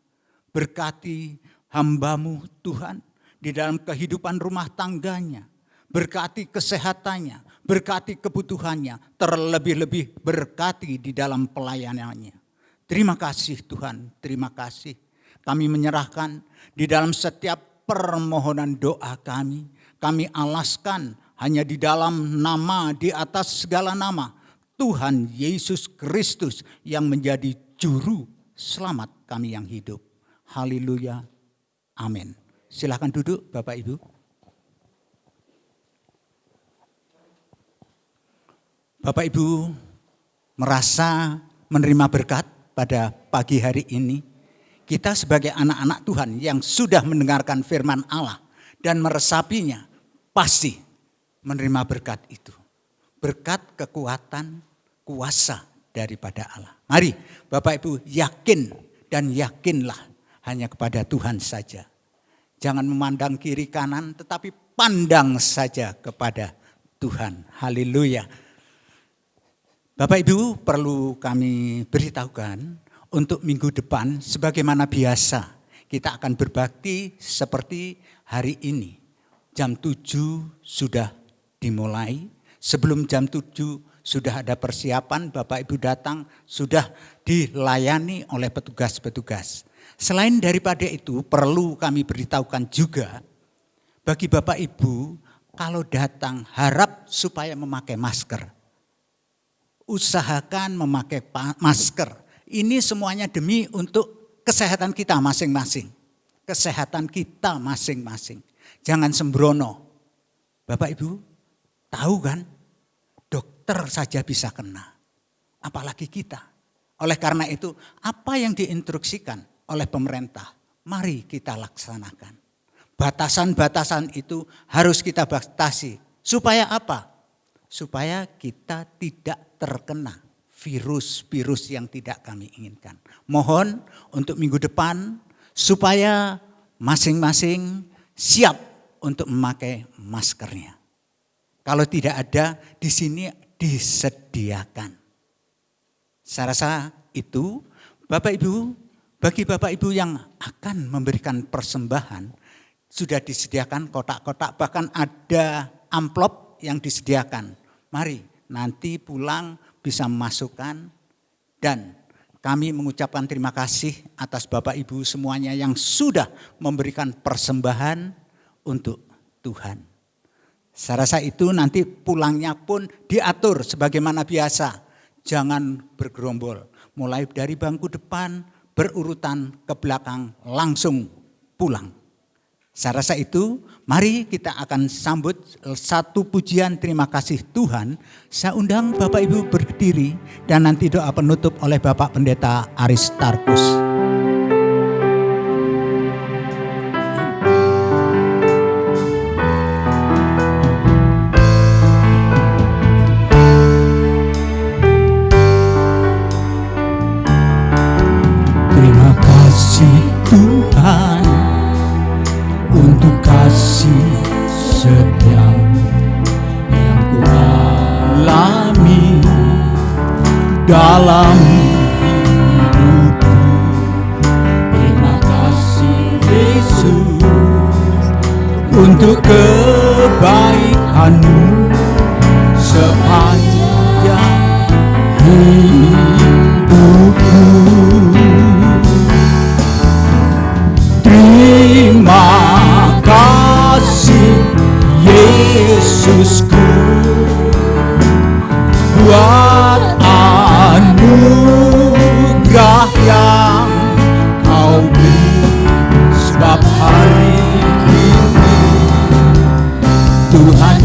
Berkati hamba-Mu Tuhan di dalam kehidupan rumah tangganya. Berkati kesehatannya, berkati kebutuhannya. Terlebih-lebih berkati di dalam pelayanannya. Terima kasih Tuhan, terima kasih. Kami menyerahkan di dalam setiap permohonan doa kami. Kami alaskan hanya di dalam nama, di atas segala nama, Tuhan Yesus Kristus yang menjadi juru selamat kami yang hidup. Haleluya. Amin. Silakan duduk Bapak Ibu. Bapak Ibu merasa menerima berkat pada pagi hari ini. Kita sebagai anak-anak Tuhan yang sudah mendengarkan firman Allah dan meresapinya, pasti menerima berkat itu. Berkat kekuatan, kuasa daripada Allah. Mari Bapak Ibu yakin dan yakinlah hanya kepada Tuhan saja. Jangan memandang kiri kanan tetapi pandang saja kepada Tuhan. Haleluya. Bapak Ibu perlu kami beritahukan untuk minggu depan sebagaimana biasa kita akan berbakti seperti hari ini. Jam 7 sudah dimulai. Sebelum jam 7 sudah ada persiapan, Bapak Ibu datang sudah dilayani oleh petugas-petugas. Selain daripada itu perlu kami beritahukan juga bagi Bapak Ibu kalau datang harap supaya memakai masker. Usahakan memakai masker. Ini semuanya demi untuk kesehatan kita masing-masing. Kesehatan kita masing-masing. Jangan sembrono. Bapak Ibu tahu kan? Dokter saja bisa kena. Apalagi kita. Oleh karena itu, apa yang diinstruksikan oleh pemerintah, mari kita laksanakan. Batasan-batasan itu harus kita batasi. Supaya apa? Supaya kita tidak terkena virus-virus yang tidak kami inginkan. Mohon untuk minggu depan supaya masing-masing siap untuk memakai maskernya. Kalau tidak ada, di sini disediakan. Saya rasa itu Bapak Ibu, bagi Bapak Ibu yang akan memberikan persembahan, sudah disediakan kotak-kotak, bahkan ada amplop yang disediakan. Mari nanti pulang bisa masukkan, dan kami mengucapkan terima kasih atas Bapak Ibu semuanya yang sudah memberikan persembahan untuk Tuhan. Saya rasa itu nanti pulangnya pun diatur sebagaimana biasa. Jangan bergerombol, mulai dari bangku depan berurutan ke belakang langsung pulang. Saya rasa itu, mari kita akan sambut satu pujian terima kasih Tuhan. Saya undang Bapak Ibu berdiri dan nanti doa penutup oleh Bapak Pendeta Aristarkus.
Terima kasih Tuhan untuk kasih setiamu yang ku alami dalam hidupku. Terima kasih Yesus untuk kebaikanmu sepanjang hidupku. Terima kasih Yesusku buat anugerah yang kau beri, sebab hari ini Tuhan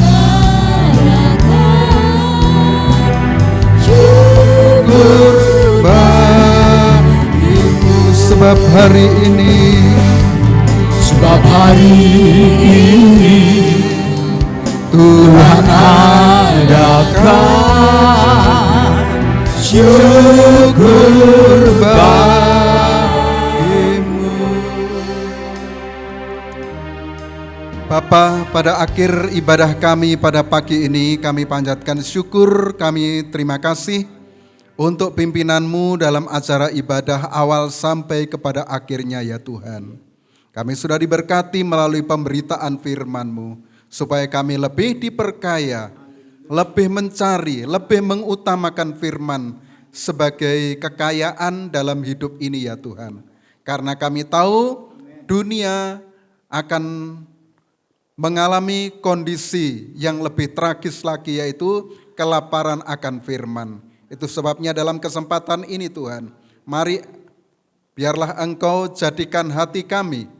syukur bagimu, sebab hari ini Tuhan adakan syukur bagimu.
Bapa, pada akhir ibadah kami pada pagi ini, kami panjatkan syukur, kami terima kasih untuk pimpinan-Mu dalam acara ibadah awal sampai kepada akhirnya ya Tuhan. Kami sudah diberkati melalui pemberitaan firman-Mu, supaya kami lebih diperkaya, lebih mencari, lebih mengutamakan firman sebagai kekayaan dalam hidup ini ya Tuhan. Karena kami tahu dunia akan mengalami kondisi yang lebih tragis lagi, yaitu kelaparan akan firman. Itu sebabnya dalam kesempatan ini Tuhan, mari biarlah Engkau jadikan hati kami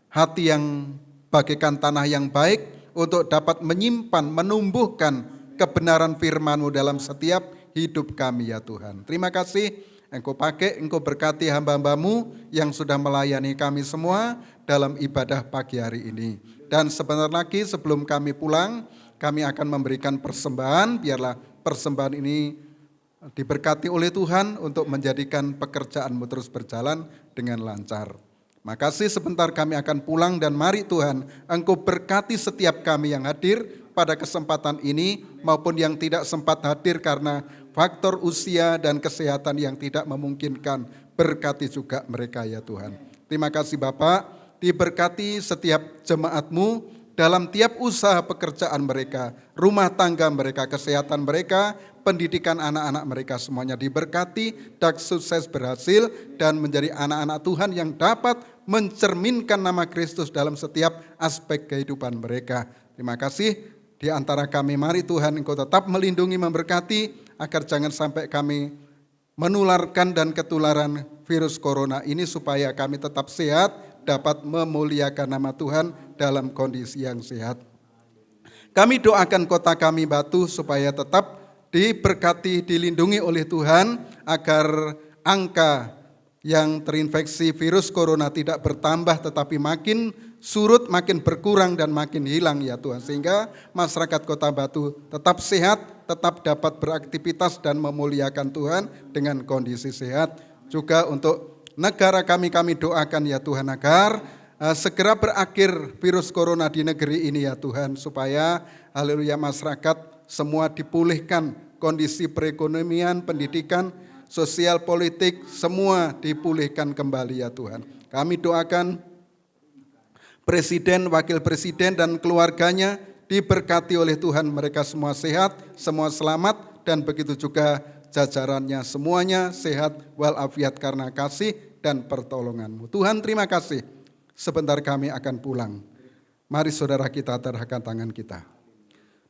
hati yang bagaikan tanah yang baik untuk dapat menyimpan, menumbuhkan kebenaran firman-Mu dalam setiap hidup kami ya Tuhan. Terima kasih Engkau pakai, Engkau berkati hamba-hamba-Mu yang sudah melayani kami semua dalam ibadah pagi hari ini. Dan sebentar lagi sebelum kami pulang, kami akan memberikan persembahan, biarlah persembahan ini diberkati oleh Tuhan untuk menjadikan pekerjaan-Mu terus berjalan dengan lancar. Makasih, sebentar kami akan pulang dan mari Tuhan Engkau berkati setiap kami yang hadir pada kesempatan ini maupun yang tidak sempat hadir karena faktor usia dan kesehatan yang tidak memungkinkan. Berkati juga mereka ya Tuhan. Terima kasih Bapak, diberkati setiap jemaat-Mu dalam tiap usaha pekerjaan mereka, rumah tangga mereka, kesehatan mereka, pendidikan anak-anak mereka semuanya diberkati, dan sukses berhasil dan menjadi anak-anak Tuhan yang dapat mencerminkan nama Kristus dalam setiap aspek kehidupan mereka. Terima kasih di antara kami, mari Tuhan Engkau tetap melindungi, memberkati agar jangan sampai kami menularkan dan ketularan virus corona ini, supaya kami tetap sehat, dapat memuliakan nama Tuhan dalam kondisi yang sehat. Kami doakan kota kami Batu supaya tetap diberkati, dilindungi oleh Tuhan, agar angka yang terinfeksi virus corona tidak bertambah tetapi makin surut, makin berkurang dan makin hilang ya Tuhan. Sehingga masyarakat Kota Batu tetap sehat, tetap dapat beraktivitas dan memuliakan Tuhan dengan kondisi sehat. Juga untuk negara kami doakan ya Tuhan agar segera berakhir virus corona di negeri ini ya Tuhan. Supaya haleluya masyarakat semua dipulihkan, kondisi perekonomian, pendidikan, sosial, politik, semua dipulihkan kembali ya Tuhan. Kami doakan Presiden, Wakil Presiden dan keluarganya diberkati oleh Tuhan. Mereka semua sehat, semua selamat dan begitu juga jajarannya semuanya sehat walafiat karena kasih dan pertolongan-Mu. Tuhan terima kasih. Sebentar kami akan pulang. Mari saudara kita terangkat tangan kita.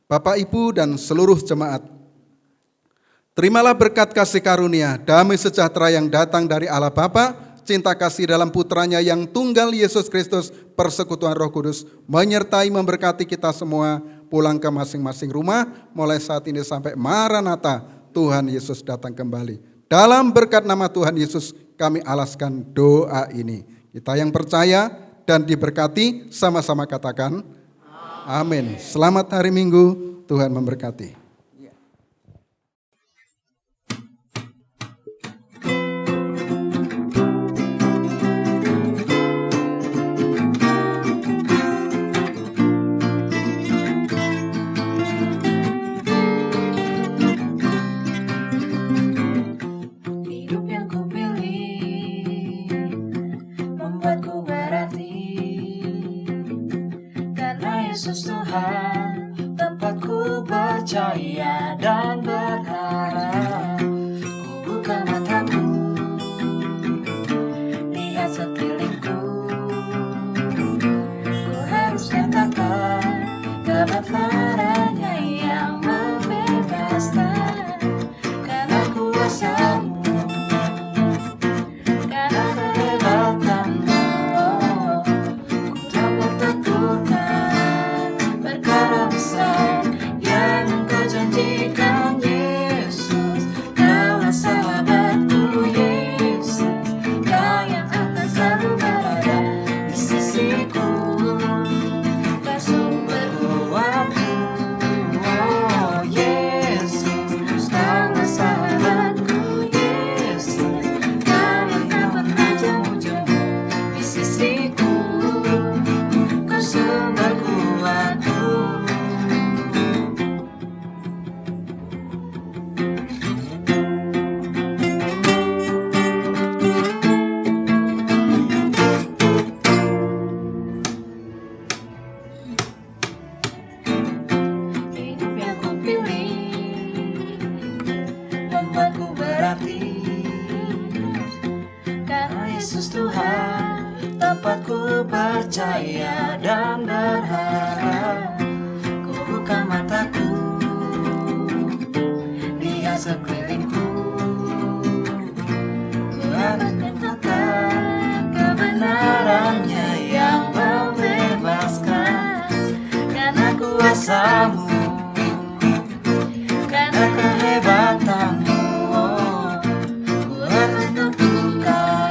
Bapak, Ibu dan seluruh jemaat, terimalah berkat kasih karunia, damai sejahtera yang datang dari Allah Bapa, cinta kasih dalam putranya yang tunggal Yesus Kristus, persekutuan Roh Kudus, menyertai memberkati kita semua pulang ke masing-masing rumah, mulai saat ini sampai Maranatha, Tuhan Yesus datang kembali. Dalam berkat nama Tuhan Yesus kami alaskan doa ini. Kita yang percaya dan diberkati sama-sama katakan amin. Selamat hari Minggu, Tuhan memberkati.
Yesus Tuhan, tempatku percaya dan berharap. Ku buka mataku, lihat sekelilingku. Ku harus katakan kebenarannya yang membebaskan. Karena kuasa-Mu, karena kehebatanmu, ku tak bertakutkan perkara besar yang Engkau janjikan. Yesus, Kaulah sahabatku. Yesus, Kau yang akan selalu berada di sisiku. Kau sumber kuatku. Oh Yesus, Kaulah sahabatku. Yesus, Kau yang tak pernah jauh-jauh di sisiku. Kau sumber kuatku. Hidup yang kupilih membuatku berarti. Karena Yesus Tuhan, tempatku percaya dan berharap. Ku buka mataku, lihat sekelilingku. Ku akan katakan kebenarannya yang membebaskan. Karena kuasa-Mu, karena kehebatanmu, oh, ku akan tentukan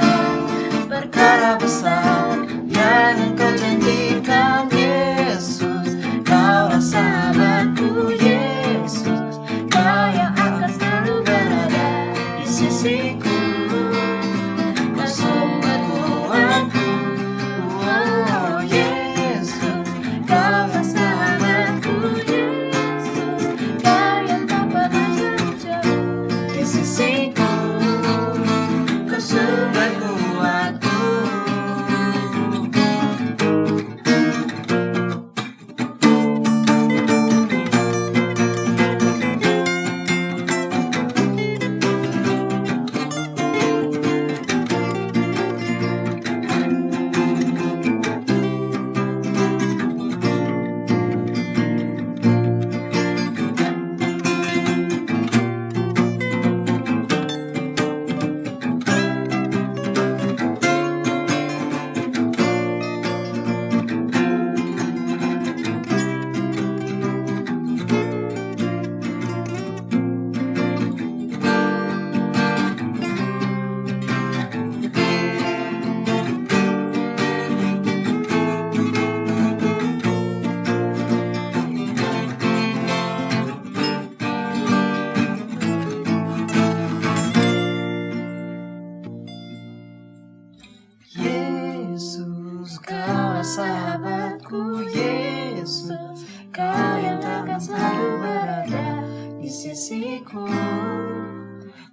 perkara besar yang Engkau janjikan. Yesus, Kaulah sahabatku. Yesus, Kau yang akan selalu berada di sisiku. Kau sumber kuatku. Oh Yesus, Kaulah sahabatku. Yesus,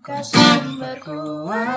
Kau sumber kuat